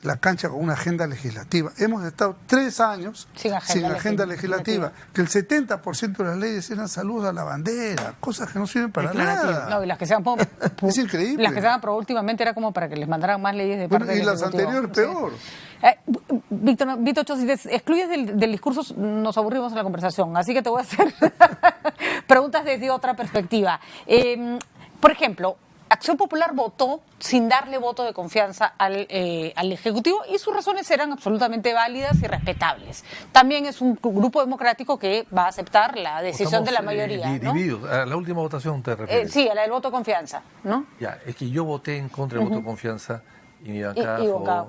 la cancha con una agenda legislativa. Hemos estado 3 años sin agenda legislativa, que el 70% de las leyes eran saludos a la bandera, cosas que no sirven para nada. No, y las que se han es increíble. Las que se han aprobado últimamente era como para que les mandaran más leyes de parte del Ejecutivo. Y las anteriores peor. Víctor Cho, si te excluyes del discurso, nos aburrimos en la conversación, así que te voy a hacer preguntas desde otra perspectiva. Por ejemplo, Acción Popular votó sin darle voto de confianza al Ejecutivo y sus razones eran absolutamente válidas y respetables. También es un grupo democrático que va a aceptar la decisión de la mayoría. Divididos. ¿A la última votación te refieres? Sí, a la del voto de confianza, ¿no? Ya, es que yo voté en contra del voto de confianza y mi bancada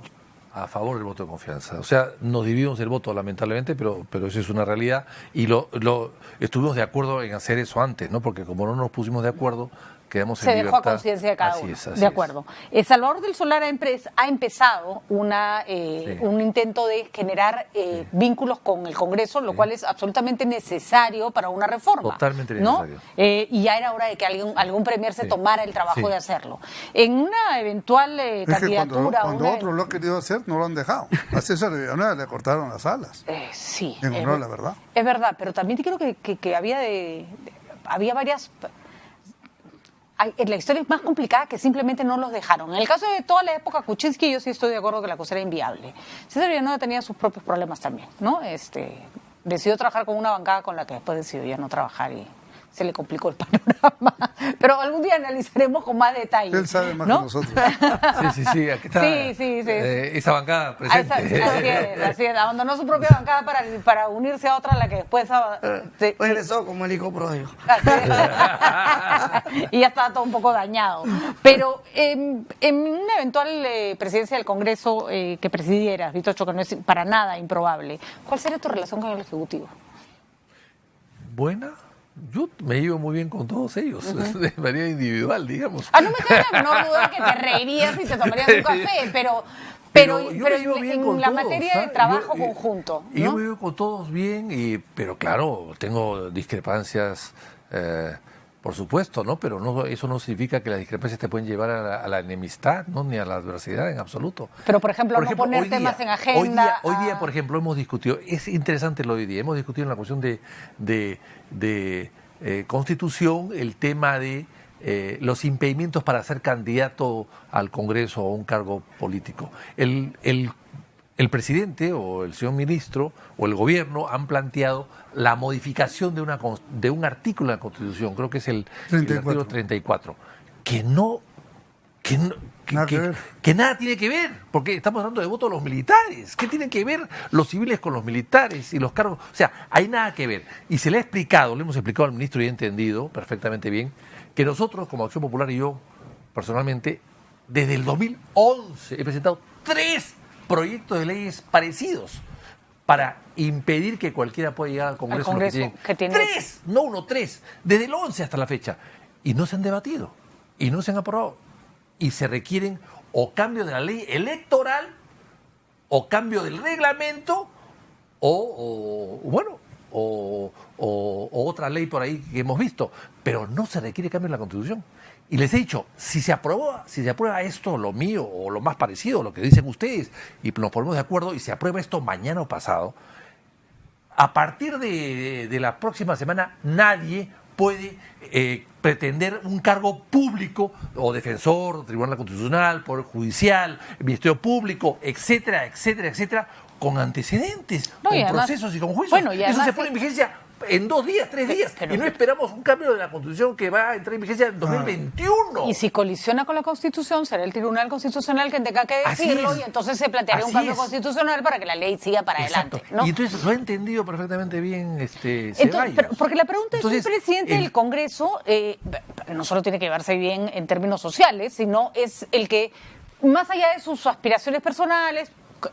a favor del voto de confianza. O sea, nos dividimos el voto, lamentablemente, pero eso es una realidad y estuvimos de acuerdo en hacer eso antes, ¿no? Porque como no nos pusimos de acuerdo, quedamos en libertad. Se dejó a conciencia de cada uno. De acuerdo. Salvador del Solar ha empezado un intento de generar vínculos con el Congreso, lo cual es absolutamente necesario para una reforma. Totalmente necesario. Y ya era hora de que algún premier se tomara el trabajo de hacerlo. En una eventual candidatura... Cuando otros lo han querido hacer, no lo han dejado. A César de Villanueva le cortaron las alas. Sí. En honor a la verdad. Es verdad, pero también creo que había varias... La historia es más complicada que simplemente no los dejaron. En el caso de toda la época Kuczynski, yo sí estoy de acuerdo que la cosa era inviable. César Villanueva tenía sus propios problemas también, ¿no? Decidió trabajar con una bancada con la que después decidió ya no trabajar y se le complicó el panorama. Pero algún día analizaremos con más detalle. Él sabe más que nosotros. Sí, aquí está esa bancada presente. Así es, abandonó su propia bancada para unirse a otra, la que después... regresó como el hijo pródigo. Y ya estaba todo un poco dañado. Pero en una eventual presidencia del Congreso que presidieras, Víctor Cho, que no es para nada improbable, ¿cuál sería tu relación con el Ejecutivo? Buena. Yo me llevo muy bien con todos ellos, de manera individual, digamos. No me cabe la menor duda que te reirías y te tomarías un café, pero en la materia de trabajo conjunto, ¿no? Yo me llevo con todos bien, pero claro, tengo discrepancias, por supuesto, ¿no? Pero eso no significa que las discrepancias te pueden llevar a la enemistad, ¿no? Ni a la adversidad en absoluto. Pero, por ejemplo, no poner temas en agenda. Hoy día, por ejemplo, hemos discutido, es interesante lo de hoy día, hemos discutido en la cuestión de Constitución el tema de los impedimentos para ser candidato al Congreso o a un cargo político. El presidente o el señor ministro o el gobierno han planteado la modificación de un artículo de la Constitución, creo que es el artículo 34, que nada tiene que ver, porque estamos hablando de voto de los militares. ¿Qué tienen que ver los civiles con los militares y los cargos? O sea, hay nada que ver. Y se le hemos explicado al ministro y he entendido perfectamente bien, que nosotros, como Acción Popular y yo, personalmente, desde el 2011 he presentado 3 proyectos de leyes parecidos para impedir que cualquiera pueda llegar al Congreso. Que tiene 3, no 1, 3, desde el 11 hasta la fecha. Y no se han debatido, y no se han aprobado. Y se requieren o cambio de la ley electoral, o cambio del reglamento, o otra ley por ahí que hemos visto. Pero no se requiere cambio en la Constitución. Y les he dicho, si se aprueba esto, lo mío, o lo más parecido, lo que dicen ustedes, y nos ponemos de acuerdo, y se aprueba esto mañana o pasado, a partir de la próxima semana nadie puede pretender un cargo público, o defensor, Tribunal Constitucional, Poder Judicial, Ministerio Público, etcétera, etcétera, etcétera, con antecedentes, con procesos y con juicios. Eso se pone en vigencia en 2 días, 3 días. Y no esperamos un cambio de la Constitución que va a entrar en vigencia en 2021. Y si colisiona con la Constitución, será el Tribunal Constitucional quien tenga que decirlo, y entonces se plantearía un cambio constitucional para que la ley siga para adelante, ¿no? Y entonces lo ha entendido perfectamente bien Ceballos. Porque la pregunta es, el presidente del Congreso no solo tiene que llevarse bien en términos sociales, sino es el que, más allá de sus aspiraciones personales,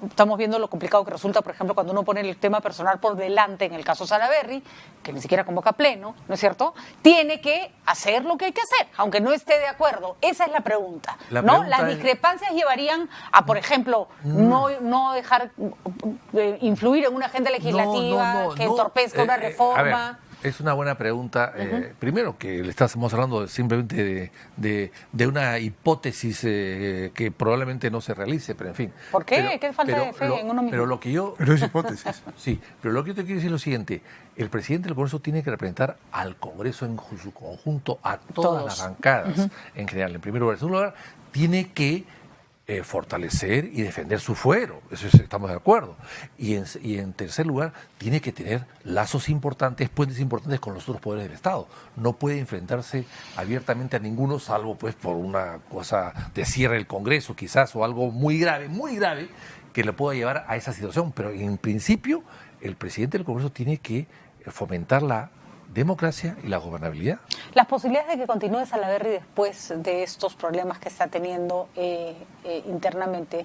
estamos viendo lo complicado que resulta, por ejemplo, cuando uno pone el tema personal por delante, en el caso Salaverry, que ni siquiera convoca pleno, ¿no es cierto? Tiene que hacer lo que hay que hacer, aunque no esté de acuerdo. Esa es la pregunta, ¿no? Las discrepancias llevarían a, por ejemplo, no dejar influir en una agenda legislativa que entorpezca una reforma. Es una buena pregunta. Primero, que le estamos hablando simplemente de una hipótesis que probablemente no se realice, pero en fin. ¿Por qué? ¿Qué falta de fe en uno mismo? Pero es hipótesis. Sí, pero lo que yo te quiero decir es lo siguiente. El presidente del Congreso tiene que representar al Congreso en su conjunto, a todas las bancadas en general. En primer lugar. En segundo lugar, tiene que fortalecer y defender su fuero, eso estamos de acuerdo. Y en tercer lugar, tiene que tener lazos importantes, puentes importantes con los otros poderes del Estado. No puede enfrentarse abiertamente a ninguno, salvo pues por una cosa de cierre del Congreso quizás, o algo muy grave, que le pueda llevar a esa situación. Pero en principio, el presidente del Congreso tiene que fomentar la democracia y la gobernabilidad. Las posibilidades de que continúe Salaverry después de estos problemas que está teniendo internamente,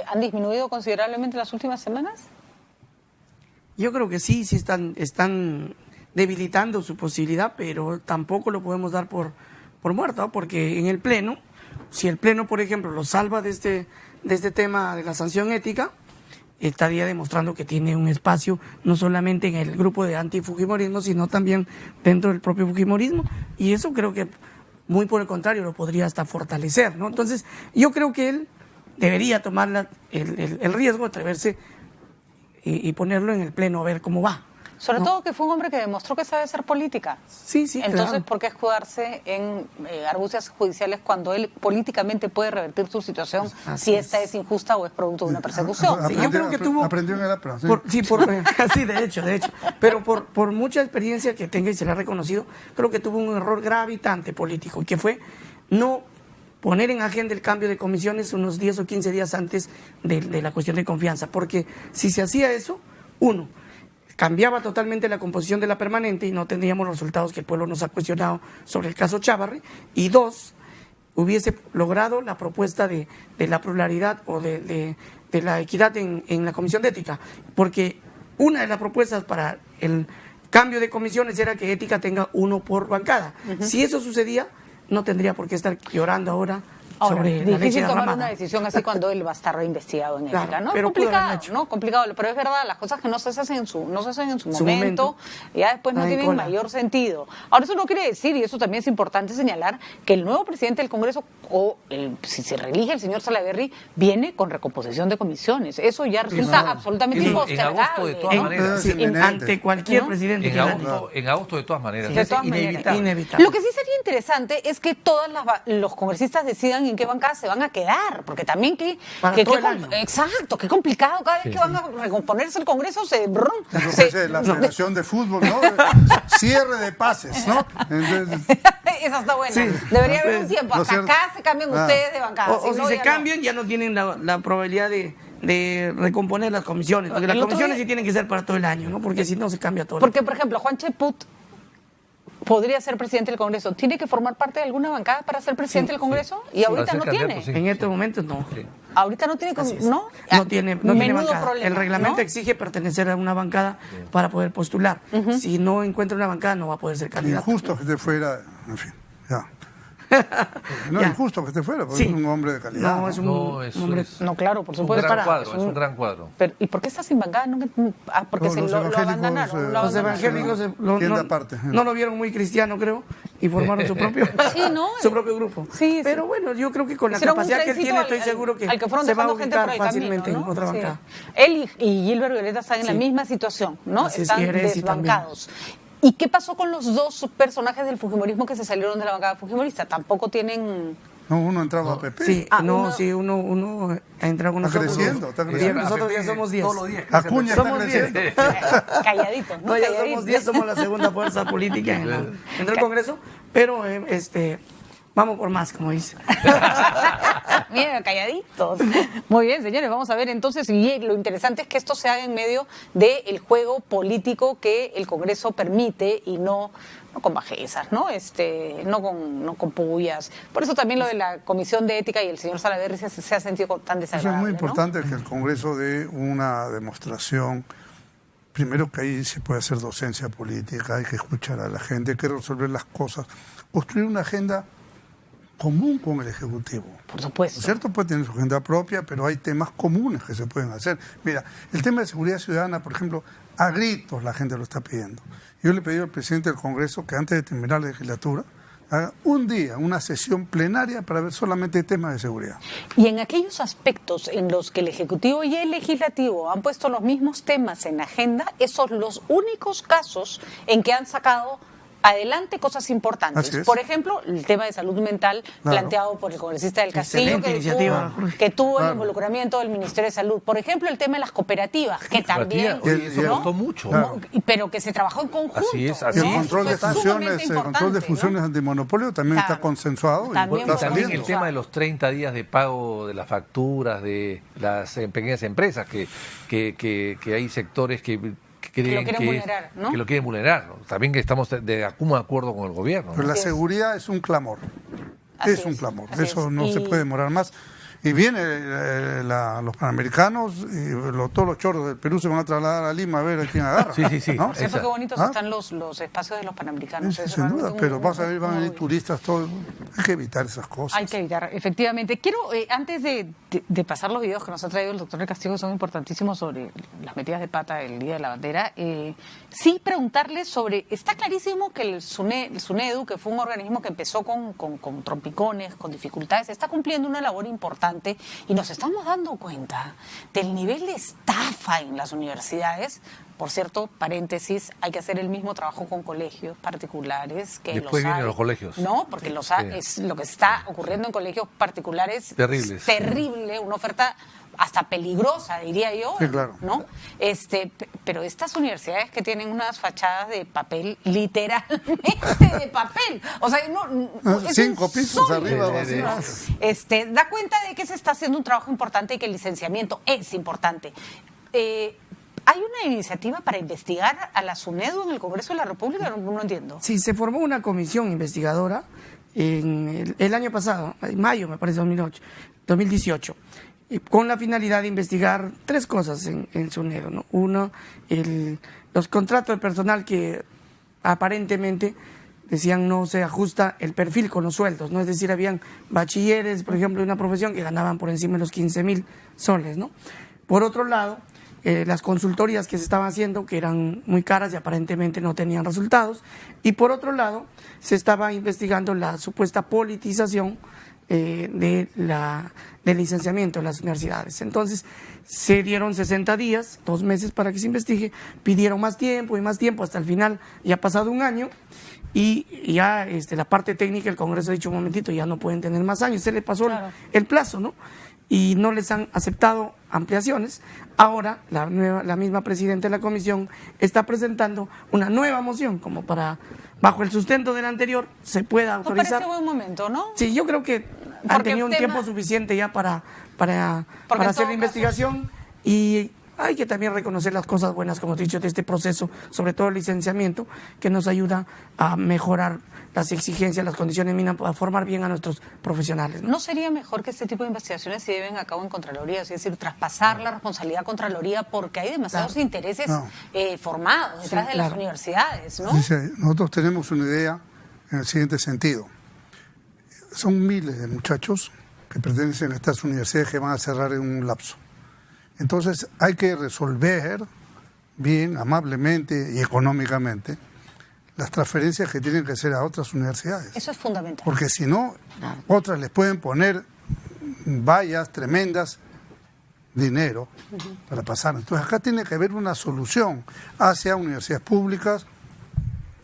¿han disminuido considerablemente en las últimas semanas? Yo creo que sí están debilitando su posibilidad, pero tampoco lo podemos dar por muerto, ¿no? Porque en el Pleno, si el Pleno, por ejemplo, lo salva de este tema de la sanción ética, estaría demostrando que tiene un espacio no solamente en el grupo de antifujimorismo, sino también dentro del propio fujimorismo, y eso creo que muy por el contrario lo podría hasta fortalecer, ¿no? Entonces yo creo que él debería tomar el riesgo de atreverse y ponerlo en el Pleno a ver cómo va. Sobre todo que fue un hombre que demostró que sabe hacer política. Sí, Entonces, claro. ¿por qué escudarse en argucias judiciales cuando él políticamente puede revertir su situación si esta es injusta o es producto de una persecución? Yo creo que tuvo... Aprendió en el APRA. Sí, de hecho. Pero por mucha experiencia que tenga y se le ha reconocido, creo que tuvo un error gravitante político, y que fue no poner en agenda el cambio de comisiones unos 10 o 15 días antes de la cuestión de confianza. Porque si se hacía eso, uno, cambiaba totalmente la composición de la permanente y no tendríamos los resultados que el pueblo nos ha cuestionado sobre el caso Chávarri, y dos, hubiese logrado la propuesta de la pluralidad o de la equidad en la comisión de ética, porque una de las propuestas para el cambio de comisiones era que ética tenga uno por bancada. Si eso sucedía, no tendría por qué estar llorando ahora sobre la difícil tomar una decisión así cuando él va a estar reinvestigado en ética, ¿no? Pero complicado, pero es verdad, las cosas que no se hacen en su momento, ya después no tienen mayor sentido. Ahora, eso no quiere decir, y eso también es importante señalar, que el nuevo presidente del Congreso, si se reelige el señor Salaverry, viene con recomposición de comisiones. Eso ya resulta absolutamente impostergable. Ante cualquier presidente. En agosto, de todas maneras. Inevitable. Lo que sí sería interesante es que todos los congresistas decidan en qué bancada se van a quedar, porque también exacto, qué complicado, cada vez que van a recomponerse el Congreso la Federación de Fútbol, ¿no? Cierre de pases, ¿no? Esa está buena. Debería haber un tiempo, hasta acá se cambian ustedes de bancada. O si se cambian, ya no tienen la probabilidad de recomponer las comisiones, porque las comisiones sí tienen que ser para todo el año, ¿no? Porque si no se cambia todo. Porque, por ejemplo, Juan Cheput podría ser presidente del Congreso. ¿Tiene que formar parte de alguna bancada para ser presidente del Congreso? Y ahorita no tiene. En estos momentos no. Ahorita no tiene, ¿no? No tiene bancada. Problema, el reglamento exige pertenecer a una bancada para poder postular. Si no encuentra una bancada, no va a poder ser candidato. Injusto que esté fuera, en fin, ya. No es injusto que esté fuera, porque es un hombre de calidad. No, es un hombre. No, claro, por supuesto. Es un gran cuadro. Pero, ¿y por qué está sin bancada? Porque lo abandonaron. Los evangélicos no lo vieron muy cristiano, creo, y formaron su propio grupo. Pero bueno, yo creo que con la capacidad que él tiene, estoy seguro que se va a ubicar fácilmente en otra bancada. Él y Gilbert Violeta están en la misma situación, ¿no? Están desbancados. ¿Y qué pasó con los dos personajes del fujimorismo que se salieron de la bancada fujimorista? Tampoco tienen... No, uno entraba a PP. Sí, uno ha entrado con nosotros. Está creciendo. Nosotros ya somos 10. Todos los días. Acuña está creciendo. Calladitos, ¿no? Ya somos 10, somos la segunda fuerza política en el Congreso, pero vamos por más, como dice. Mira, calladitos. Muy bien, señores, vamos a ver entonces, y lo interesante es que esto se haga en medio del juego político que el Congreso permite y no con bajezas, ¿no? No con pullas. Por eso también lo de la Comisión de Ética y el señor Salaverry se ha sentido tan desagradable. Eso es muy importante, que el Congreso dé una demostración. Primero, que ahí se puede hacer docencia política, hay que escuchar a la gente, hay que resolver las cosas, construir una agenda común con el Ejecutivo. Por supuesto. ¿No es cierto? Puede tener su agenda propia, pero hay temas comunes que se pueden hacer. Mira, el tema de seguridad ciudadana, por ejemplo, a gritos la gente lo está pidiendo. Yo le pedí al presidente del Congreso que antes de terminar la legislatura haga un día, una sesión plenaria para ver solamente temas de seguridad. Y en aquellos aspectos en los que el Ejecutivo y el Legislativo han puesto los mismos temas en la agenda, esos son los únicos casos en que han sacado adelante cosas importantes. Por ejemplo, el tema de salud mental planteado por el congresista del Castillo, que tuvo el involucramiento del Ministerio de Salud. Por ejemplo, el tema de las cooperativas, que también... Eso costó mucho. Pero que se trabajó en conjunto. Así es. Y el control de funciones antimonopolio también está consensuado. También el tema de los 30 días de pago de las facturas de las pequeñas empresas, que hay sectores que creen que lo quieren vulnerar, ¿no? También que estamos de acuerdo con el gobierno, ¿no? Pero la seguridad es un clamor. Es un clamor. Eso no se puede demorar más. Y vienen los panamericanos y todos los chorros del Perú se van a trasladar a Lima a ver a quién agarra. Sí. ¿No? Por cierto, qué bonitos están los espacios de los panamericanos. Sí, sin duda, pero vas a ver, van a venir turistas, todo. Hay que evitar esas cosas. Hay que evitar, efectivamente. Quiero, antes de pasar los videos que nos ha traído el doctor del Castillo, que son importantísimos sobre las metidas de pata del Día de la Bandera, sí preguntarles sobre, está clarísimo que el SUNEDU, que fue un organismo que empezó con trompicones, con dificultades, está cumpliendo una labor importante y nos estamos dando cuenta del nivel de estafa en las universidades. Por cierto, paréntesis, hay que hacer el mismo trabajo con colegios particulares que después vienen los colegios. No, porque es lo que está ocurriendo en colegios particulares. Terribles. Es terrible, una oferta hasta peligrosa, diría yo. Sí, claro. ¿No? Pero estas universidades que tienen unas fachadas de papel, literalmente de papel. O sea, es 5 pisos arriba. Da cuenta de que se está haciendo un trabajo importante y que el licenciamiento es importante. ¿Hay una iniciativa para investigar a la SUNEDU en el Congreso de la República? No entiendo. Sí, se formó una comisión investigadora en el año pasado, en mayo, me parece, 2018, con la finalidad de investigar 3 cosas en SUNEDU, ¿no? Uno, los contratos de personal que aparentemente decían no se ajusta el perfil con los sueldos, ¿no? Es decir, habían bachilleres, por ejemplo, de una profesión que ganaban por encima de los 15.000 soles, ¿no? Por otro lado, las consultorías que se estaban haciendo, que eran muy caras y aparentemente no tenían resultados. Y por otro lado, se estaba investigando la supuesta politización del licenciamiento en las universidades. Entonces, se dieron 60 días, 2 meses para que se investigue, pidieron más tiempo y más tiempo, hasta el final ya ha pasado 1 año, y ya la parte técnica, el Congreso ha dicho un momentito, ya no pueden tener más años, se le pasó el plazo, ¿no? Y no les han aceptado ampliaciones. Ahora la misma presidenta de la comisión está presentando una nueva moción como para, bajo el sustento del anterior, se pueda autorizar. Me parece buen momento, ¿no? Sí, yo creo que han tenido un tiempo suficiente ya para hacer la investigación, y hay que también reconocer las cosas buenas, como he dicho, de este proceso, sobre todo el licenciamiento, que nos ayuda a mejorar las exigencias, las condiciones mínimas para formar bien a nuestros profesionales, ¿no? ¿No sería mejor que este tipo de investigaciones se lleven a cabo en Contraloría? Es decir, traspasar la responsabilidad a Contraloría, porque hay demasiados intereses formados detrás de las universidades, ¿no? Sí, nosotros tenemos una idea en el siguiente sentido. Son miles de muchachos que pertenecen a estas universidades que van a cerrar en un lapso. Entonces hay que resolver bien, amablemente y económicamente las transferencias que tienen que hacer a otras universidades. Eso es fundamental. Porque si no, otras les pueden poner vallas tremendas, dinero para pasar. Entonces acá tiene que haber una solución hacia universidades públicas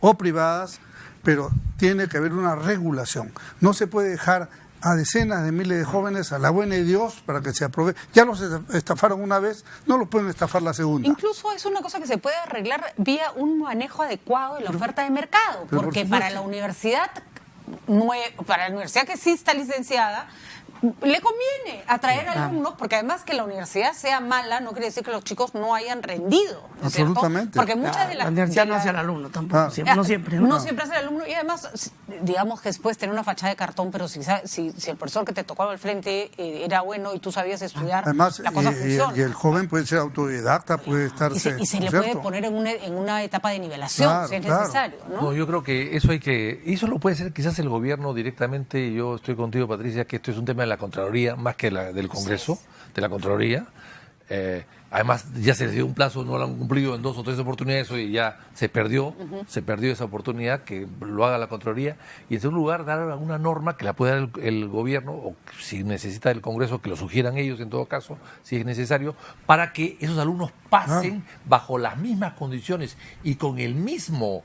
o privadas, pero tiene que haber una regulación. No se puede dejar a decenas de miles de jóvenes a la buena de Dios para que se aprovechen. Ya los estafaron una vez, no los pueden estafar la segunda. Incluso es una cosa que se puede arreglar vía un manejo adecuado de la oferta de mercado, porque para la universidad que sí está licenciada, le conviene atraer alumnos, porque además que la universidad sea mala no quiere decir que los chicos no hayan rendido, ¿no es cierto? Absolutamente. Porque muchas de las... La universidad no hace al alumno tampoco, no siempre. No siempre hace al alumno, y además, digamos que después tener una fachada de cartón, pero si el profesor que te tocó al frente era bueno y tú sabías estudiar, además, la cosa funciona. Y el joven puede ser autodidacta, puede estar... Y se le puede poner en una etapa de nivelación, si es necesario, ¿no? No, yo creo que eso lo puede hacer quizás el gobierno directamente. Yo estoy contigo, Patricia, que esto es un tema de la Contraloría más que del Congreso, de la Contraloría. Además, ya se les dio un plazo, no lo han cumplido en 2 o 3 oportunidades y ya se perdió esa oportunidad, que lo haga la Contraloría. Y en segundo lugar, dar una norma que la pueda dar el gobierno, o si necesita el Congreso, que lo sugieran ellos en todo caso, si es necesario, para que esos alumnos pasen bajo las mismas condiciones y con el mismo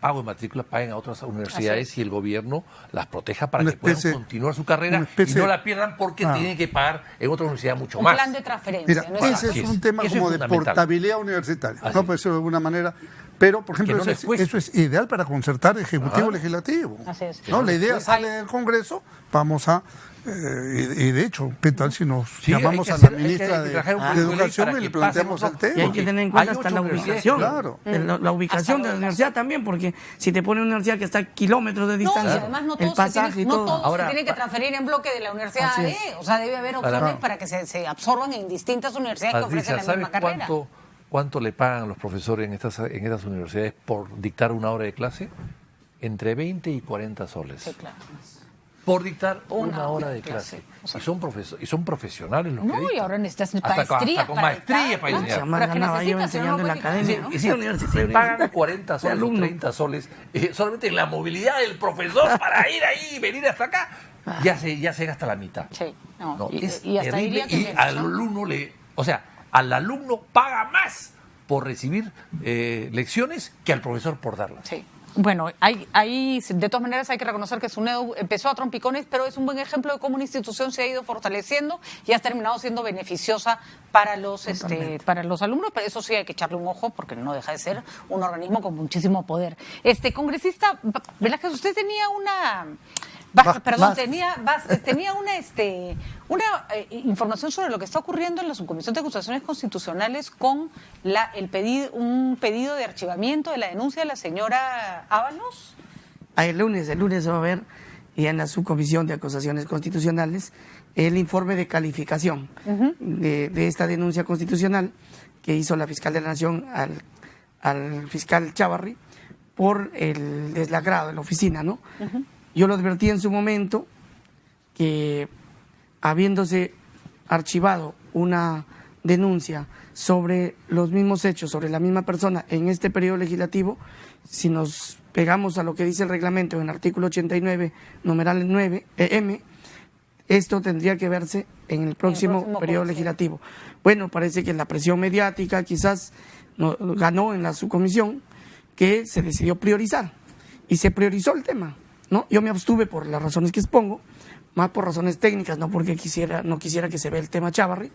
pago de matrícula, paguen a otras universidades y el gobierno las proteja para que puedan continuar su carrera y no la pierdan porque tienen que pagar en otra universidad mucho más. Un plan de transferencia. Mira, ese es un tema como de portabilidad universitaria, no puede ser de alguna manera, pero por ejemplo eso es ideal para concertar ejecutivo legislativo. Así es. ¿No? La idea sale del Congreso, vamos a... y de hecho, ¿qué tal si nos llamamos a la ministra de Educación y le planteamos el tema? Y hay que tener en cuenta hasta la ubicación. Claro. La ubicación de la universidad también, porque si te pone una universidad que está a kilómetros de distancia, y además el pasaje y todo. No todos se tienen que transferir en bloque de la universidad A. O sea, debe haber opciones para que se absorban en distintas universidades que ofrecen la misma carrera. ¿Cuánto le pagan a los profesores en estas universidades por dictar una hora de clase? Entre 20 y 40 soles. Sí, claro. Por dictar una hora de clase. O sea, y son profesionales los que dictan. Y ahora necesitas maestría. Hasta con maestría para enseñar. Ganaba yo enseñando en la academia. Se pagan 40 soles o 30 soles solamente en la movilidad del profesor para ir ahí y venir hasta acá. Ya se gasta la mitad. Sí. Es terrible. Y al alumno al alumno paga más por recibir lecciones que al profesor por darlas. Sí. Bueno, de todas maneras hay que reconocer que SUNEDU empezó a trompicones, pero es un buen ejemplo de cómo una institución se ha ido fortaleciendo y ha terminado siendo beneficiosa para los alumnos, pero eso sí hay que echarle un ojo porque no deja de ser un organismo con muchísimo poder. Congresista Velázquez, usted tenía una... tenía una información sobre lo que está ocurriendo en la Subcomisión de Acusaciones Constitucionales con un pedido de archivamiento de la denuncia de la señora Ábalos. El lunes va a haber ya en la Subcomisión de Acusaciones Constitucionales el informe de calificación de esta denuncia constitucional que hizo la fiscal de la Nación al fiscal Chávarri por el desagrado de la oficina, ¿no? Yo lo advertí en su momento que habiéndose archivado una denuncia sobre los mismos hechos, sobre la misma persona en este periodo legislativo, si nos pegamos a lo que dice el reglamento en el artículo 89, numeral 9, M, esto tendría que verse en el próximo periodo legislativo. Bueno, parece que la presión mediática quizás ganó en la subcomisión, que se decidió priorizar y se priorizó el tema. ¿No? Yo me abstuve por las razones que expongo, más por razones técnicas, no porque no quisiera que se vea el tema Chávarri,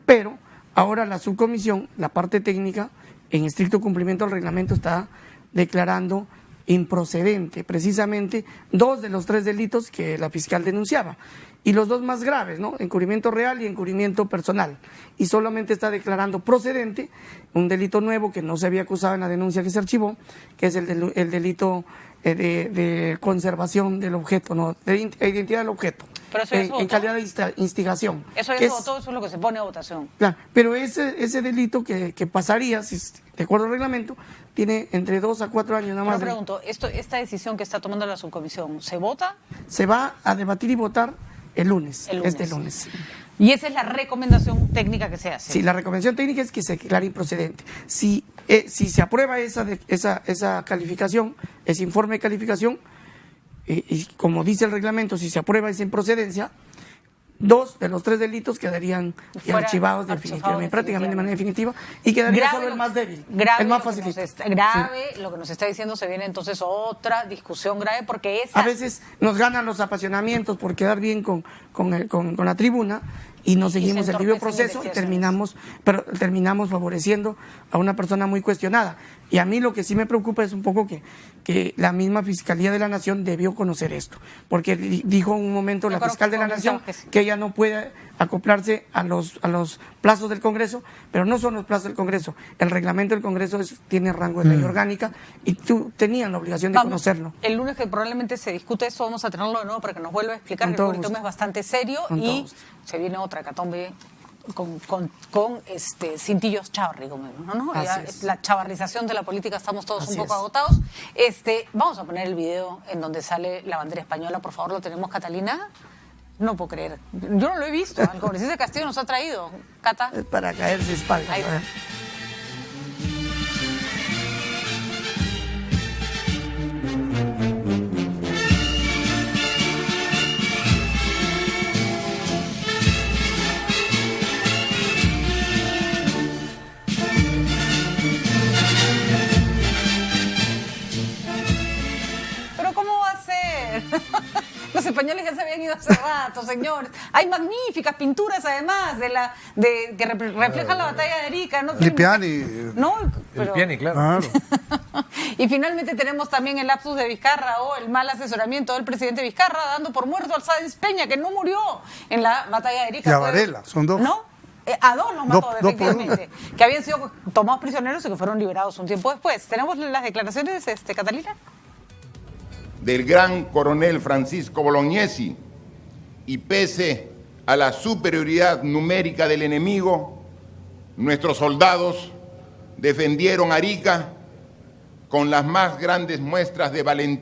pero ahora la subcomisión, la parte técnica, en estricto cumplimiento del reglamento, está declarando improcedente precisamente 2 de los 3 delitos que la fiscal denunciaba, y los 2 más graves, ¿no? Encubrimiento real y encubrimiento personal, y solamente está declarando procedente un delito nuevo que no se había acusado en la denuncia que se archivó, que es el delito de conservación del objeto, ¿no? De identidad del objeto, pero eso en calidad de instigación. Eso es lo que se pone a votación. Claro, pero ese delito que pasaría, si de acuerdo al reglamento, tiene entre 2 a 4 años nada más. Yo pregunto, esta decisión que está tomando la subcomisión, ¿se vota? Se va a debatir y votar el lunes. Este lunes. Y esa es la recomendación técnica que se hace. Sí, la recomendación técnica es que se declare improcedente. Si se aprueba esa calificación, ese informe de calificación, y como dice el reglamento, si se aprueba esa improcedencia, 2 de los 3 delitos quedarían archivados definitivamente, prácticamente de manera definitiva, y quedaría solo el más débil, el más facilito. Lo que nos está diciendo, se viene entonces otra discusión grave, porque a veces nos ganan los apasionamientos por quedar bien con la tribuna, y nos seguimos el debido proceso y terminamos favoreciendo a una persona muy cuestionada. Y a mí lo que sí me preocupa es un poco que la misma Fiscalía de la Nación debió conocer esto, porque dijo en un momento la fiscal de la Nación que ella no puede acoplarse a los plazos del Congreso, pero no son los plazos del Congreso. El reglamento del Congreso tiene rango de ley orgánica y tú tenías la obligación de conocerlo. El lunes que probablemente se discute eso, vamos a tenerlo de nuevo para que nos vuelva a explicar, que el tema es bastante serio y se viene otra hecatombe con cintillos Chavarri, ¿no? La chavarrización de la política, estamos todos un poco agotados. Vamos a poner el video en donde sale la bandera española, por favor, lo tenemos, Catalina. No puedo creer. Yo no lo he visto. El congresista de Castillo nos ha traído. Cata. Es para caerse espalda. ¿Pero cómo va a ser? Los españoles ya se habían ido hace rato, señores. Hay magníficas pinturas, además, que reflejan la batalla de Arica. Lipiani. Lipiani, claro. Y finalmente tenemos también el lapsus de Vizcarra o el mal asesoramiento del presidente Vizcarra, dando por muerto al Sáenz Peña, que no murió en la batalla de Arica. Y a Varela, son dos. ¿No? A dos los mató, efectivamente. Que habían sido tomados prisioneros y que fueron liberados un tiempo después. ¿Tenemos las declaraciones, Catalina? Del gran coronel Francisco Bolognesi, y pese a la superioridad numérica del enemigo, nuestros soldados defendieron Arica con las más grandes muestras de valentía